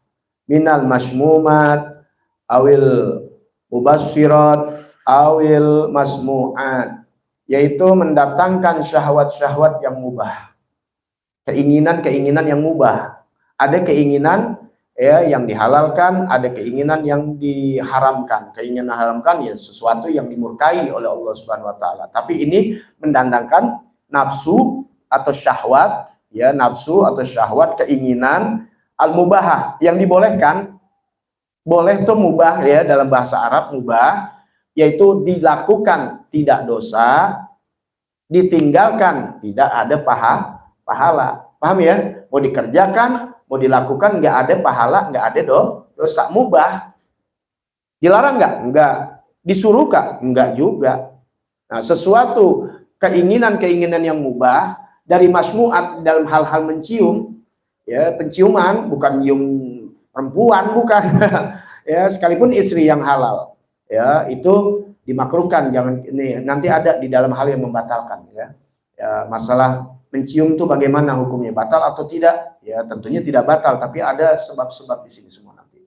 minal masmumat awil mubassirat awil masmu'at, yaitu mendatangkan syahwat-syahwat yang mubah, keinginan-keinginan yang mubah. Ada keinginan ya yang dihalalkan, ada keinginan yang diharamkan. Keinginan haramkan ya sesuatu yang dimurkai oleh Allah Subhanahu wa taala. Tapi ini mendatangkan nafsu atau syahwat, ya, nafsu atau syahwat, keinginan al-mubahah yang dibolehkan. Boleh tuh mubah ya, dalam bahasa Arab mubah yaitu dilakukan tidak dosa, ditinggalkan tidak ada pahala. Paham ya? Mau dikerjakan, mau dilakukan, nggak ada pahala, nggak ada dosa. Mubah. Dilarang nggak? Nggak. Disuruh nggak? Nggak juga. Nah, sesuatu keinginan-keinginan yang mubah dari masmuat dalam hal-hal mencium, ya, penciuman, bukan nyium perempuan, bukan. Ya, sekalipun istri yang halal, ya, itu dimakruhkan. Jangan, ini nanti ada di dalam hal yang membatalkan, ya. Ya, masalah mencium itu bagaimana hukumnya, batal atau tidak? Ya, tentunya tidak batal, tapi ada sebab-sebab di sini semua nanti.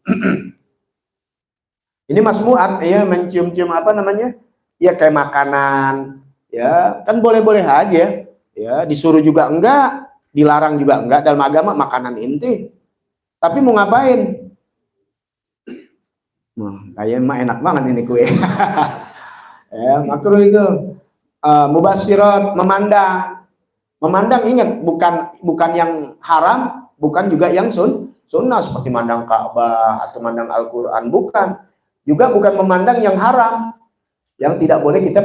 Ini masmuat, ya, mencium-cium apa namanya? Ya, kayak makanan, ya, kan boleh-boleh aja, ya, disuruh juga enggak, dilarang juga enggak dalam agama, makanan inti. Tapi mau ngapain? Kayaknya mah enak banget ini kue. Ya, makruh itu. Mubassirat, memandang, ingat, bukan yang haram, bukan juga yang sunnah seperti mandang Ka'bah atau mandang Al-Quran, bukan. Juga bukan memandang yang haram, yang tidak boleh kita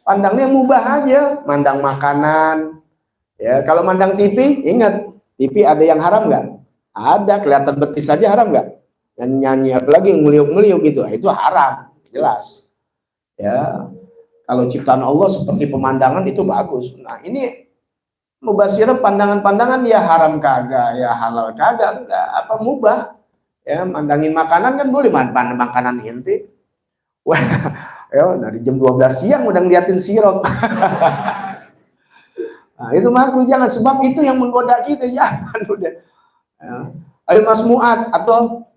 pandangnya mubah aja. Mandang makanan, ya. Kalau mandang TV, ingat, TV ada yang haram nggak? Ada, kelihatan betis saja haram nggak? Nyanyi-nyanyi, apalagi ngeliuk-ngeliuk gitu, itu haram, jelas. Ya, kalau ciptaan Allah seperti pemandangan itu bagus. Nah, ini mubasirah, pandangan-pandangan, ya haram kagak, ya halal kagak, enggak, apa mubah. Ya, mandangin makanan kan boleh, makanan inti. Wah, ya, dari jam 12 siang udah ngeliatin sirop. Nah, itu makruh, jangan, sebab itu yang menggoda kita, jangan udah. Ya. Al-masmu'at atau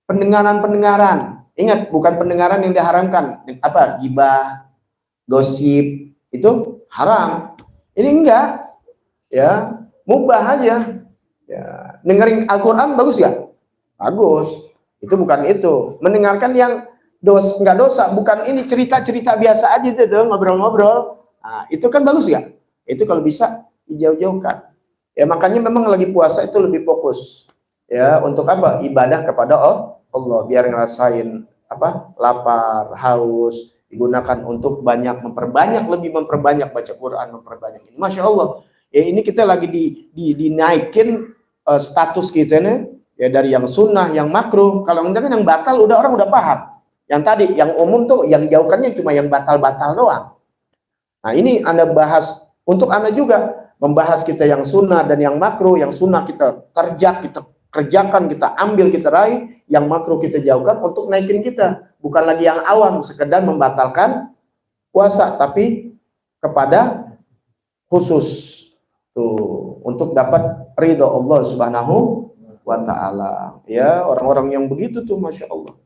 pendengaran-pendengaran. Ingat, bukan pendengaran yang diharamkan. Apa? Gibah, gosip, itu haram. Ini enggak. Ya, mubah aja. Ya, dengerin Al-Qur'an bagus gak? bagus. Itu bukan itu. Mendengarkan yang nggak dosa, bukan ini cerita-cerita biasa aja itu ngobrol-ngobrol. Nah, itu kan bagus ya. Itu kalau bisa dijauh-jauhkan. Ya makanya memang lagi puasa itu lebih fokus. Ya untuk apa? Ibadah kepada Allah, biar ngerasain apa? Lapar, haus, digunakan untuk lebih memperbanyak baca Quran, memperbanyak ini. Masya Allah. Ya ini kita lagi dinaikin status kita nih, ya dari yang sunnah, yang makruh. Kalau enggak kan yang batal orang udah paham. Yang tadi, yang umum tuh, yang jauhkannya cuma yang batal-batal doang. Nah ini Anda bahas, untuk Anda juga, membahas kita yang sunnah dan yang makruh. Yang sunnah kita kerjakan, kita ambil, kita raih. Yang makruh kita jauhkan untuk naikin kita. Bukan lagi yang awam, sekedar membatalkan puasa, tapi kepada khusus. Tuh, untuk dapat ridho Allah Subhanahu wa ta'ala. Ya, orang-orang yang begitu tuh Masya Allah.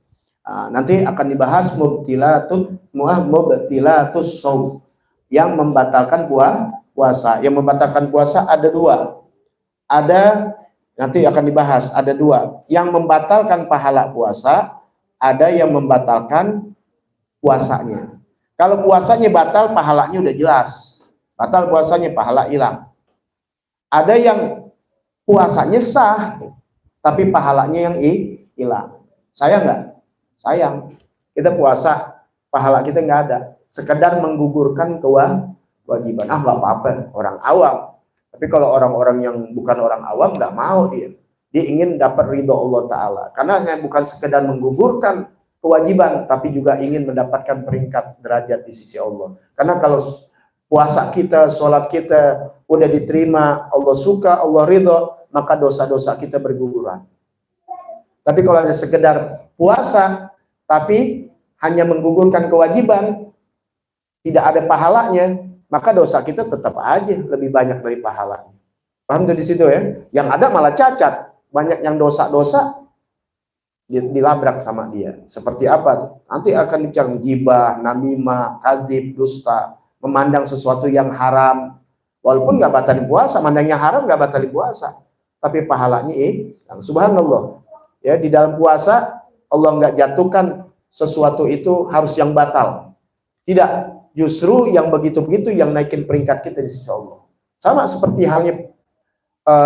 Nah, nanti akan dibahas mubtilatus shaum, yang membatalkan puasa. Yang membatalkan puasa ada dua. Nanti akan dibahas ada dua. Yang membatalkan pahala puasa, ada yang membatalkan puasanya. Kalau puasanya batal, pahalanya udah jelas. Batal puasanya, pahala hilang. Ada yang puasanya sah, tapi pahalanya yang hilang. Sayang nggak? Sayang. Kita puasa, pahala kita nggak ada. Sekedar menggugurkan kewajiban. Ah, nggak apa-apa, orang awam. Tapi kalau orang-orang yang bukan orang awam, nggak mau dia. Dia ingin dapat ridho Allah Ta'ala. Karena bukan sekedar menggugurkan kewajiban, tapi juga ingin mendapatkan peringkat derajat di sisi Allah. Karena kalau puasa kita, sholat kita udah diterima, Allah suka, Allah ridho, maka dosa-dosa kita berguguran. Tapi kalau hanya sekedar puasa, tapi hanya menggugurkan kewajiban, tidak ada pahalanya, maka dosa kita tetap aja lebih banyak dari pahalanya. Paham tuh di situ ya? Yang ada malah cacat, banyak yang dosa-dosa dilabrak sama dia. Seperti apa? Nanti akan bicara gibah, namimah, kadzib, dusta, memandang sesuatu yang haram, walaupun nggak batalin puasa, mandangnya haram nggak batalin puasa, tapi pahalanya subhanallah. Ya, di dalam puasa Allah nggak jatuhkan sesuatu itu harus yang batal. Tidak, justru yang begitu-begitu yang naikin peringkat kita di sisi Allah. Sama seperti halnya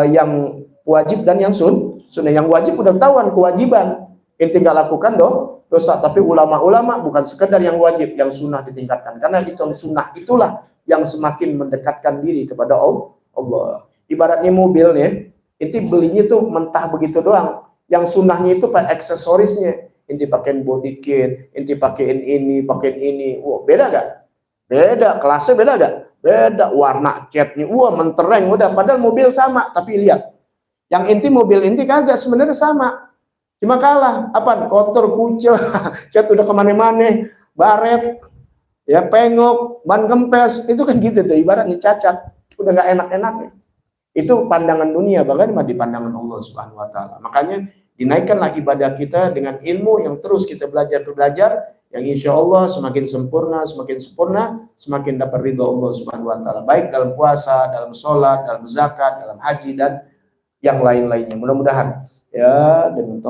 yang wajib dan yang sunnah. Yang wajib udah tahuan kewajiban, inti nggak lakukan dosa. Tapi ulama-ulama bukan sekedar yang wajib, yang sunnah ditingkatkan. Karena itu sunnah itulah yang semakin mendekatkan diri kepada Allah. Ibaratnya mobil nih, inti belinya tuh mentah begitu doang. Yang sunnahnya itu pakai aksesorisnya. Inti pakein body kit, inti pakein ini. Wah, beda gak? Beda, kelasnya beda gak? Beda, warna catnya, wah mentereng, udah. Padahal mobil sama, tapi lihat. Yang inti mobil inti kagak, sebenarnya sama. Cuma kalah, apa? Kotor, kucel, cat udah kemana-mana, baret, ya pengok, ban kempes, itu kan gitu tuh, ibaratnya cacat. Udah gak enak-enaknya. Itu pandangan dunia, bagaimana di pandangan Allah Subhanahu wa Ta'ala. Makanya dinaikkanlah ibadah kita dengan ilmu yang terus kita belajar, yang insya Allah semakin sempurna, semakin dapat ridho Allah Subhanahu wa Ta'ala. Baik dalam puasa, dalam sholat, dalam zakat, dalam haji, dan yang lain-lainnya. Mudah-mudahan ya, dengan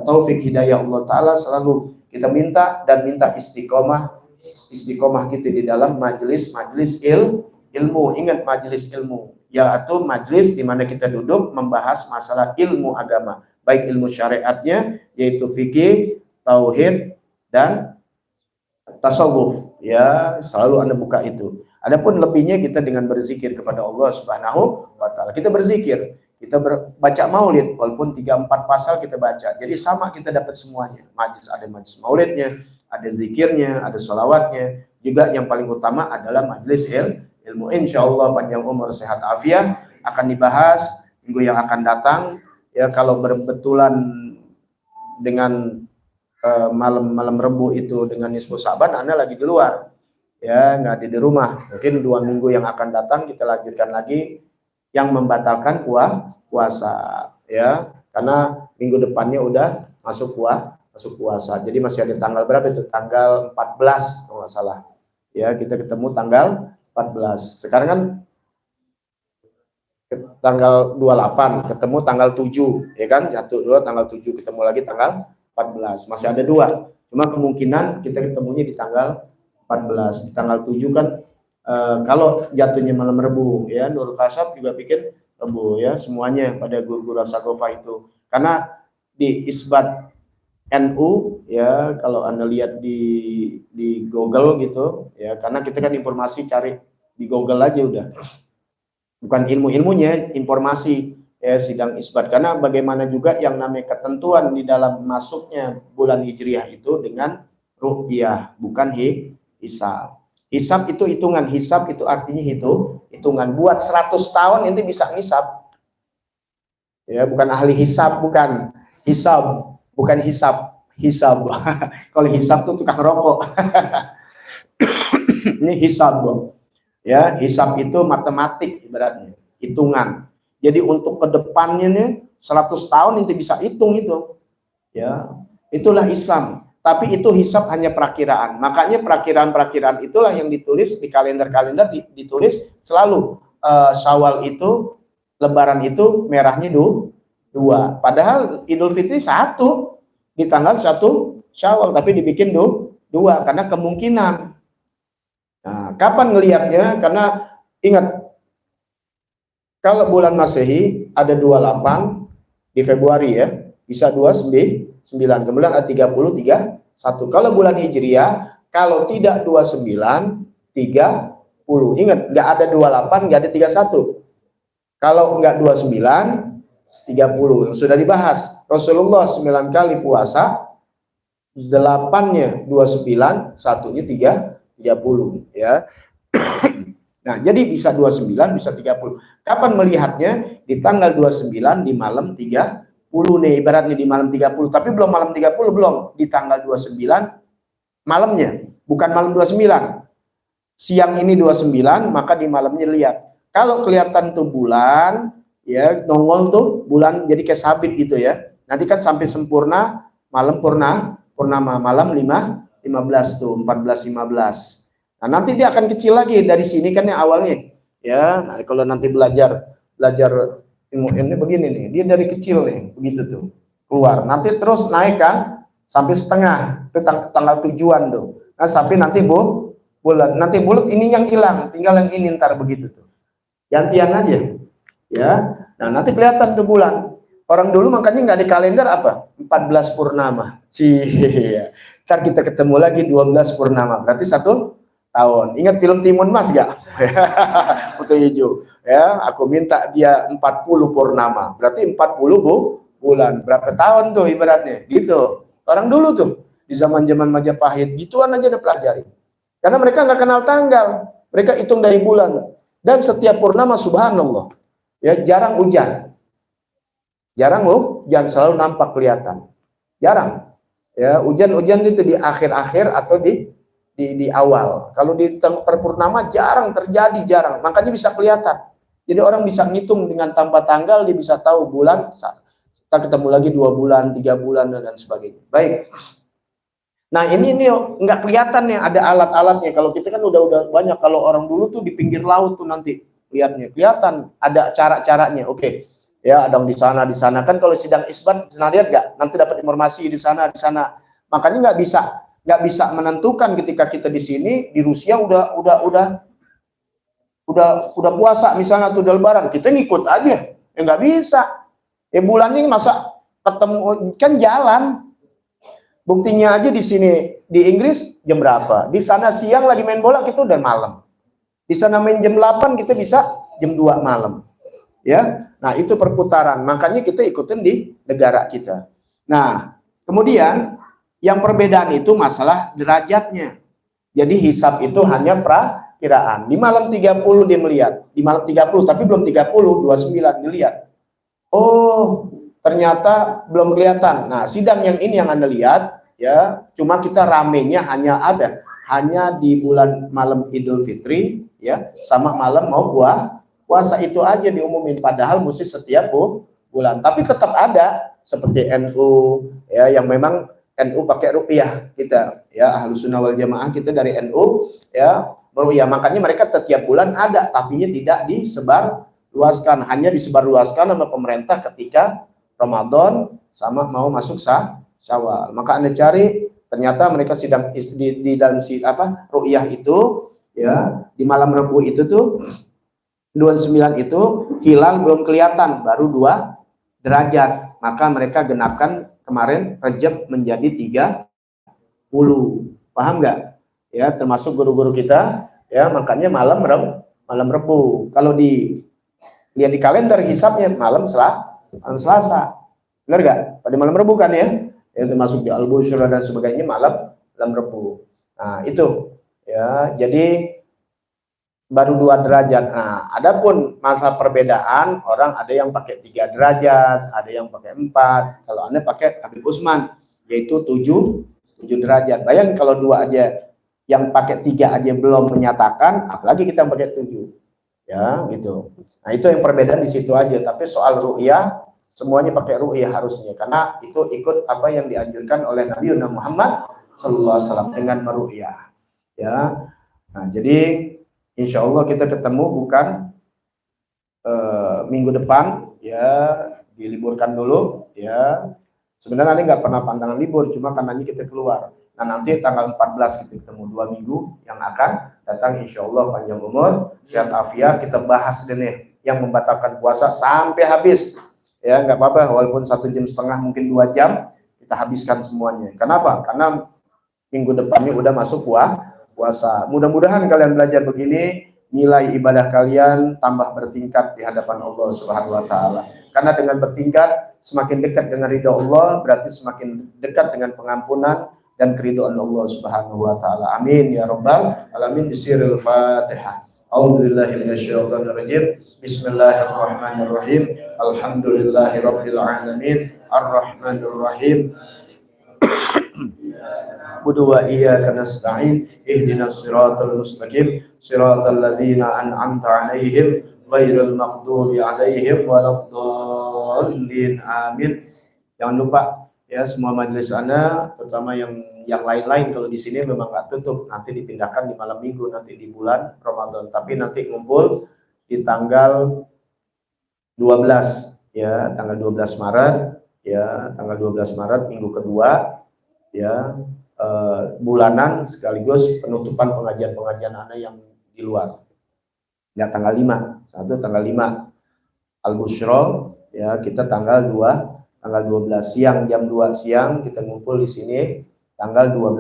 taufik hidayah Allah Ta'ala selalu kita minta istiqomah kita di dalam majelis ilmu. Ingat majelis ilmu, yaitu majelis di mana kita duduk membahas masalah ilmu agama, baik ilmu syariatnya yaitu fikih, tauhid, dan tasawuf. Ya, selalu Anda buka itu. Adapun lebihnya kita dengan berzikir kepada Allah Subhanahu wa Ta'ala. Kita berzikir, kita baca maulid, walaupun 3-4 pasal kita baca. Jadi sama kita dapat semuanya. Ada majlis maulidnya, ada zikirnya, ada sholawatnya. Juga yang paling utama adalah majlis ilmu. Insya Allah panjang umur, sehat afiat akan dibahas minggu yang akan datang. Ya, kalau berbetulan dengan malam Rebu itu dengan nisfu Sa'ban, Anda lagi di luar, ya nggak di rumah. Mungkin 2 minggu yang akan datang kita lanjutkan lagi yang membatalkan puasa, ya, karena minggu depannya udah masuk puasa. Jadi masih ada tanggal berapa itu? Tanggal 14 kalau nggak salah. Ya, kita ketemu tanggal 14. Sekarang kan tanggal 28, ketemu tanggal 7, ya kan? Jatuh dua tanggal 7, ketemu lagi tanggal 14. Masih ada 2. Cuma kemungkinan kita ketemunya di tanggal 14. Di tanggal 7 kan kalau jatuhnya malam Rebu, ya Nurul Kasab juga bikin Rebu, ya semuanya pada guru-guru Asakofah itu. Karena di isbat NU, ya kalau Anda lihat di Google gitu, ya karena kita kan informasi cari di Google aja udah, bukan ilmu-ilmunya, informasi, ya sidang isbat. Karena bagaimana juga yang namanya ketentuan di dalam masuknya bulan Hijriah itu dengan ru'yah, bukan hisab. Hisab itu hitungan, hisab itu artinya hitungan. Buat 100 tahun ini bisa ngisab, ya bukan ahli hisab, bukan hisab, bukan hisab. Kalau hisab tuh tukang rokok. Ini hisab, ya hisab itu matematik, ibaratnya hitungan. Jadi untuk kedepannya nih 100 tahun itu bisa hitung itu, ya itulah Islam. Tapi itu hisab hanya perakiraan. Makanya perakiraan itulah yang ditulis di kalender-kalender, ditulis selalu Syawal itu, Lebaran itu merahnya 2. Padahal Idul Fitri 1 di tanggal 1 Syawal, tapi dibikin 2 karena kemungkinan. Nah, kapan ngelihatnya? Karena ingat, kalau bulan Masehi ada 28 di Februari, ya bisa 29, kemudian ada 31. Kalau bulan Hijriah, kalau tidak 29, 30. Ingat, nggak ada 28, nggak ada 31. Kalau nggak 29, 30. Sudah dibahas. Rasulullah 9 kali puasa, 8-nya 29, 1-nya 30, ya. Nah, jadi bisa 29, bisa 30. Kapan melihatnya? Di tanggal 29 di malam 30 nih, ibaratnya di malam 30, tapi belum malam 30, belum. Di tanggal 29 malamnya, bukan malam 29. Siang ini 29, maka di malamnya lihat. Kalau kelihatan tuh bulan, ya nongol tuh bulan jadi kayak sabit gitu, ya. Nanti kan sampai sempurna malam purnama malam 15 tuh, 14, 15. Nah, nanti dia akan kecil lagi dari sini kan yang awalnya, ya. Nah, kalau nanti belajar ilmu ini begini nih, dia dari kecil nih, begitu tuh keluar, nanti terus naik kan sampai setengah, itu tanggal tujuan tuh. Nah, sampai nanti bulat, nanti bulat ini yang hilang, tinggal yang ini ntar begitu tuh, gantian aja, ya. Nah, nanti kelihatan tuh bulan. Orang dulu makanya nggak di kalender apa? 14 purnama. Cie. Ntar kita ketemu lagi 12 purnama. Berarti 1 tahun. Ingat film Timun Mas gak? Foto hijau. Ya, aku minta dia 40 purnama. Berarti 40 bulan. Berapa tahun tuh ibaratnya? Gitu. Orang dulu tuh di zaman-zaman Majapahit gituan aja udah pelajari. Karena mereka nggak kenal tanggal. Mereka hitung dari bulan. Dan setiap purnama subhanallah, ya jarang hujan. Jarang hujan, selalu nampak kelihatan. Jarang. Ya, hujan-hujan itu di akhir-akhir atau di awal. Kalau di perpurnama jarang terjadi, jarang. Makanya bisa kelihatan. Jadi orang bisa ngitung dengan tanpa tanggal, dia bisa tahu bulan, kita ketemu lagi 2 bulan, 3 bulan, dan sebagainya. Baik. Nah, ini nggak kelihatan nih, ada alat-alatnya. Kalau kita kan udah banyak. Kalau orang dulu tuh di pinggir laut tuh nanti lihatnya, kelihatan ada cara-caranya. Oke. Ya, ada di sana kan. Kalau sidang isbat pernah lihat nggak? Nanti dapat informasi di sana. Makanya nggak bisa menentukan ketika kita di sini. Di Rusia udah puasa misalnya, tuh Lebaran, kita ngikut aja, ya nggak bisa. Ya bulan ini masa ketemu kan jalan. Buktinya aja di sini di Inggris jam berapa? Di sana siang lagi main bola, kita udah malam. Di sana main jam 8, kita bisa jam 2 malam. Ya. Nah, itu perputaran. Makanya kita ikutin di negara kita. Nah, kemudian yang perbedaan itu masalah derajatnya. Jadi hisab itu hanya perakiraan. Di malam 30 dia melihat. Di malam 30, tapi belum 30, 29 dilihat. Oh, ternyata belum kelihatan. Nah, sidang yang ini yang Anda lihat, ya, cuma kita ramenya hanya di bulan malam Idul Fitri, ya, sama malam mau puasa itu aja diumumin, padahal mesti setiap bulan. Tapi tetap ada seperti NU, ya, yang memang NU pakai ruqyah kita, ya, Ahlus Sunnah wal Jamaah kita dari NU, ya, ruqyah. Makanya mereka setiap bulan ada, tapinya tidak luaskan, hanya disebarluaskan sama pemerintah ketika Ramadan sama mau masuk Syawal. Maka Anda cari, ternyata mereka sidang di dalam ru'yah itu ya, di malam Rabu itu tuh 29 itu hilal belum kelihatan, baru 2 derajat. Maka mereka genapkan kemarin Rejab menjadi 30. Paham nggak? Ya, termasuk guru-guru kita ya, makanya malam Rabu. Kalau lihat di kalender hisapnya malam Selasa. Benar nggak? Pada malam Rabu kan ya? Ya, termasuk di Al-Busyra dan sebagainya malam Rabu. Nah, itu ya, jadi baru 2 derajat. Nah, adapun masa perbedaan, orang ada yang pakai 3 derajat, ada yang pakai 4. Kalau Anda pakai Habib Usman, yaitu 7 derajat. Bayangin kalau 2 aja, yang pakai 3 aja belum menyatakan, apalagi kita pakai 7. Ya, gitu. Nah, itu yang perbedaan di situ aja. Tapi soal ru'yah, semuanya pakai ru'yah harusnya, karena itu ikut apa yang dianjurkan oleh Nabi Muhammad SAW dengan meru'yah. Ya. Nah, jadi insya Allah kita ketemu bukan minggu depan ya, diliburkan dulu ya. Sebenarnya ini nggak pernah pandangan libur, cuma karena ini kita keluar. Nah, nanti tanggal 14 kita ketemu 2 minggu yang akan datang, insya Allah panjang umur, sehat afiat. Kita bahas deh yang membatalkan puasa sampai habis ya, nggak apa-apa, walaupun 1,5 jam mungkin 2 jam kita habiskan semuanya. Kenapa? Karena minggu depannya udah masuk puasa. Mudah-mudahan kalian belajar begini, nilai ibadah kalian tambah bertingkat di hadapan Allah Subhanahu wa taala. Karena dengan bertingkat, semakin dekat dengan ridha Allah, berarti semakin dekat dengan pengampunan dan keridhaan Allah Subhanahu wa taala. Amin ya rabbal alamin. Bisirul Fatihah. A'udzubillahi minasyaitonir rajim. Bismillahirrahmanirrahim. Alhamdulillahirabbil alamin. Arrahmanir rahim. Budu wa iyyaka nasta'in ihdinas siratal mustaqim siratal ladzina an'amta 'alaihim ghairil maghdubi 'alaihim waladdallin. Amin. Jangan lupa ya, semua majelis Anda, terutama yang lain-lain, kalau di sini memang nggak tutup, nanti dipindahkan di malam minggu, nanti di bulan Ramadan, tapi nanti ngumpul di tanggal 12 ya, tanggal 12 Maret ya, tanggal 12 Maret minggu kedua ya, bulanan sekaligus penutupan pengajian Anda yang di luar. Ya, tanggal 5, tanggal 5 Al-Busyra ya, kita tanggal 12 siang, jam 2 siang kita ngumpul di sini tanggal 12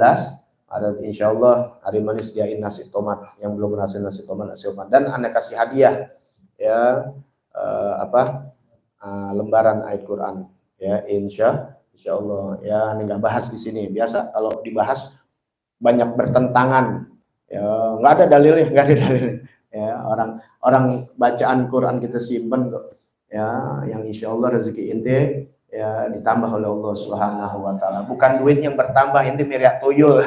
Maret. Insyaallah hari manis diain nasi tomat, yang belum berhasil nasi tomat, dan Anda kasih hadiah ya, lembaran ayat Quran ya, insya Allah ya. Ini nggak bahas di sini, biasa kalau dibahas banyak bertentangan ya, nggak ada dalilnya ya. Orang bacaan Quran kita simpen kok ya, yang insya Allah rezeki inti ya ditambah oleh Allah Subhanahu wa taala. Bukan duit yang bertambah, inti miriak tuyul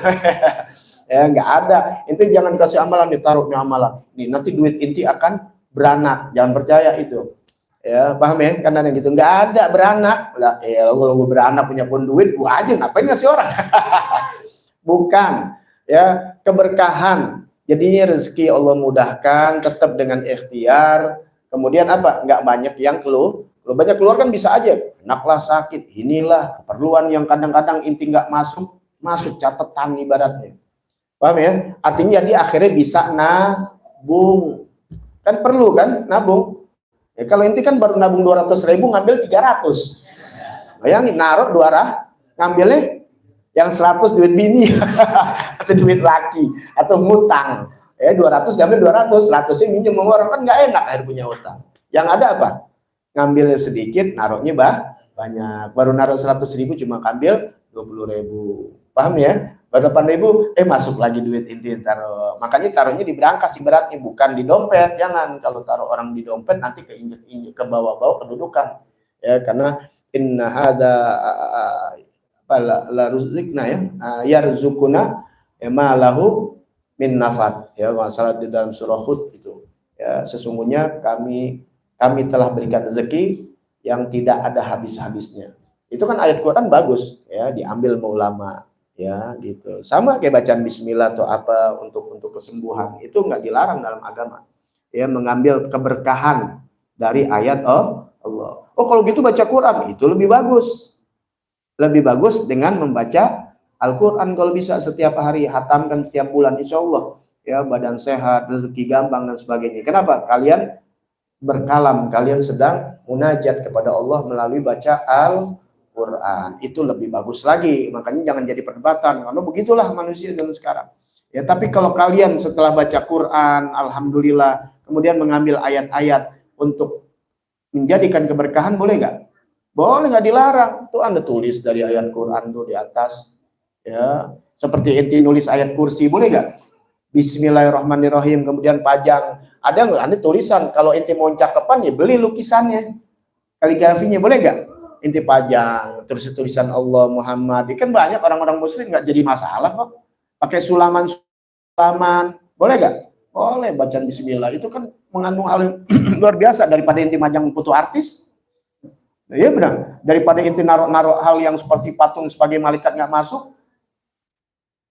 ya, nggak ada. Inti jangan kasih amalan ditaruhnya amalan ini, nanti duit inti akan beranak, jangan percaya itu. Ya, paham ya? Karena yang gitu nggak ada beranak lah. Kalau gue beranak punya pun duit, gua aja ngapain ngasih orang? Bukan ya, keberkahan. Jadinya rezeki Allah mudahkan, tetap dengan ikhtiar. Kemudian apa? Nggak banyak yang keluh. Kalau banyak keluar kan bisa aja, anaklah sakit, inilah keperluan yang kadang-kadang inti nggak masuk catatan ibaratnya. Paham ya? Artinya dia akhirnya bisa nabung. Kan perlu kan nabung. Ya, kalau inti kan baru nabung 200.000, ngambil 300. Bayangin, naruh 200, ngambilnya yang 100 duit bini atau duit laki atau ngutang. Ya, 200 diambil 200, 100-nya minjem sama orang, kan nggak enak akhir punya utang. Yang ada apa? Ngambilnya sedikit, naruhnya banyak. Baru naruh 100.000 cuma ngambil 20.000. Paham ya? Baru 8.000, masuk lagi duit inti taruh. Makanya taruhnya di brankas ibaratnya, bukan di dompet. Jangan, kalau taruh orang di dompet nanti keinjek-injek, ke bawah-bawah kedudukan. Ya, karena inna hadza la ruzqna ya, yarzukuna ma lahu min nafat. Ya, masalah di dalam surah Hud itu. Ya, sesungguhnya kami telah berikan rezeki yang tidak ada habis-habisnya. Itu kan ayat Quran bagus ya, diambil ulama. Ya gitu, sama kayak bacaan bismillah atau apa untuk kesembuhan, itu nggak dilarang dalam agama ya, mengambil keberkahan dari ayat Allah. Oh kalau gitu baca Quran itu lebih bagus. Lebih bagus dengan membaca Al-Quran kalau bisa setiap hari, hatamkan setiap bulan, insya Allah ya badan sehat, rezeki gampang dan sebagainya. Kenapa? Kalian berkalam, kalian sedang munajat kepada Allah melalui baca Al-Quran. Itu lebih bagus lagi. Makanya jangan jadi perdebatan, karena begitulah manusia zaman sekarang. Ya, tapi kalau kalian setelah baca Quran, alhamdulillah, kemudian mengambil ayat-ayat untuk menjadikan keberkahan, boleh nggak? Boleh, nggak dilarang. Tuh Anda tulis dari ayat Quran tuh di atas. Ya, seperti ente nulis ayat kursi, boleh nggak? Bismillahirrahmanirrahim, kemudian pajang. Ada nggak? Anda tulisan. Kalau ente mau cakapan ya beli lukisannya, kaligrafinya, boleh nggak? Ente pajang, terus tulisan Allah Muhammad. Kan banyak orang-orang Muslim nggak jadi masalah kok. Pakai sulaman, boleh nggak? Boleh, bacaan Bismillah itu kan mengandung hal yang luar biasa daripada ente majang foto artis. Iya benar. Daripada ente naruh hal yang seperti patung sebagai malaikat nggak masuk.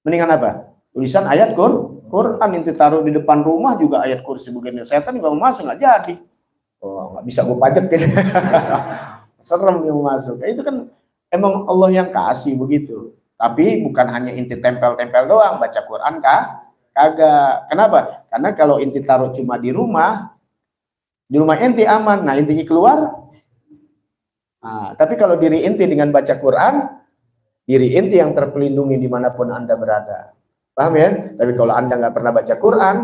Mendingan apa? Tulisan ayat Quran ente taruh di depan rumah juga ayat kursi begini. Setan juga mau masuk nggak jadi. Oh nggak bisa gue pajak gitu. Serem yang masuk. Itu kan emang Allah yang kasih begitu. Tapi bukan hanya inti tempel-tempel doang baca Quran kagak. Kenapa? Karena kalau inti taruh cuma di rumah inti aman. Nah intinya keluar. Nah, tapi kalau diri inti dengan baca Quran, diri inti yang terpelindungi dimanapun Anda berada. Paham ya? Tapi kalau Anda nggak pernah baca Quran,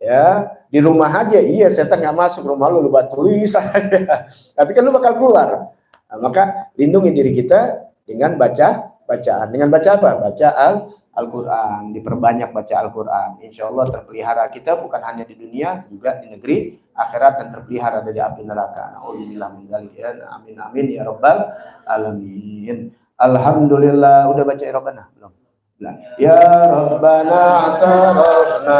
ya di rumah aja, iya setan nggak masuk rumah lu buat tulisan aja. Tapi kan lu bakal keluar. Nah, maka lindungi diri kita dengan bacaan. Dengan baca apa? Baca Al-Quran. Diperbanyak baca Al-Quran. Insya Allah terpelihara kita bukan hanya di dunia, juga di negeri akhirat, dan terpelihara dari api neraka. Alhamdulillah min dzalik ya. Amin amin ya rabbal alamin. Alhamdulillah. Udah baca ya Rabbana belum? Ya Rabbana atarafna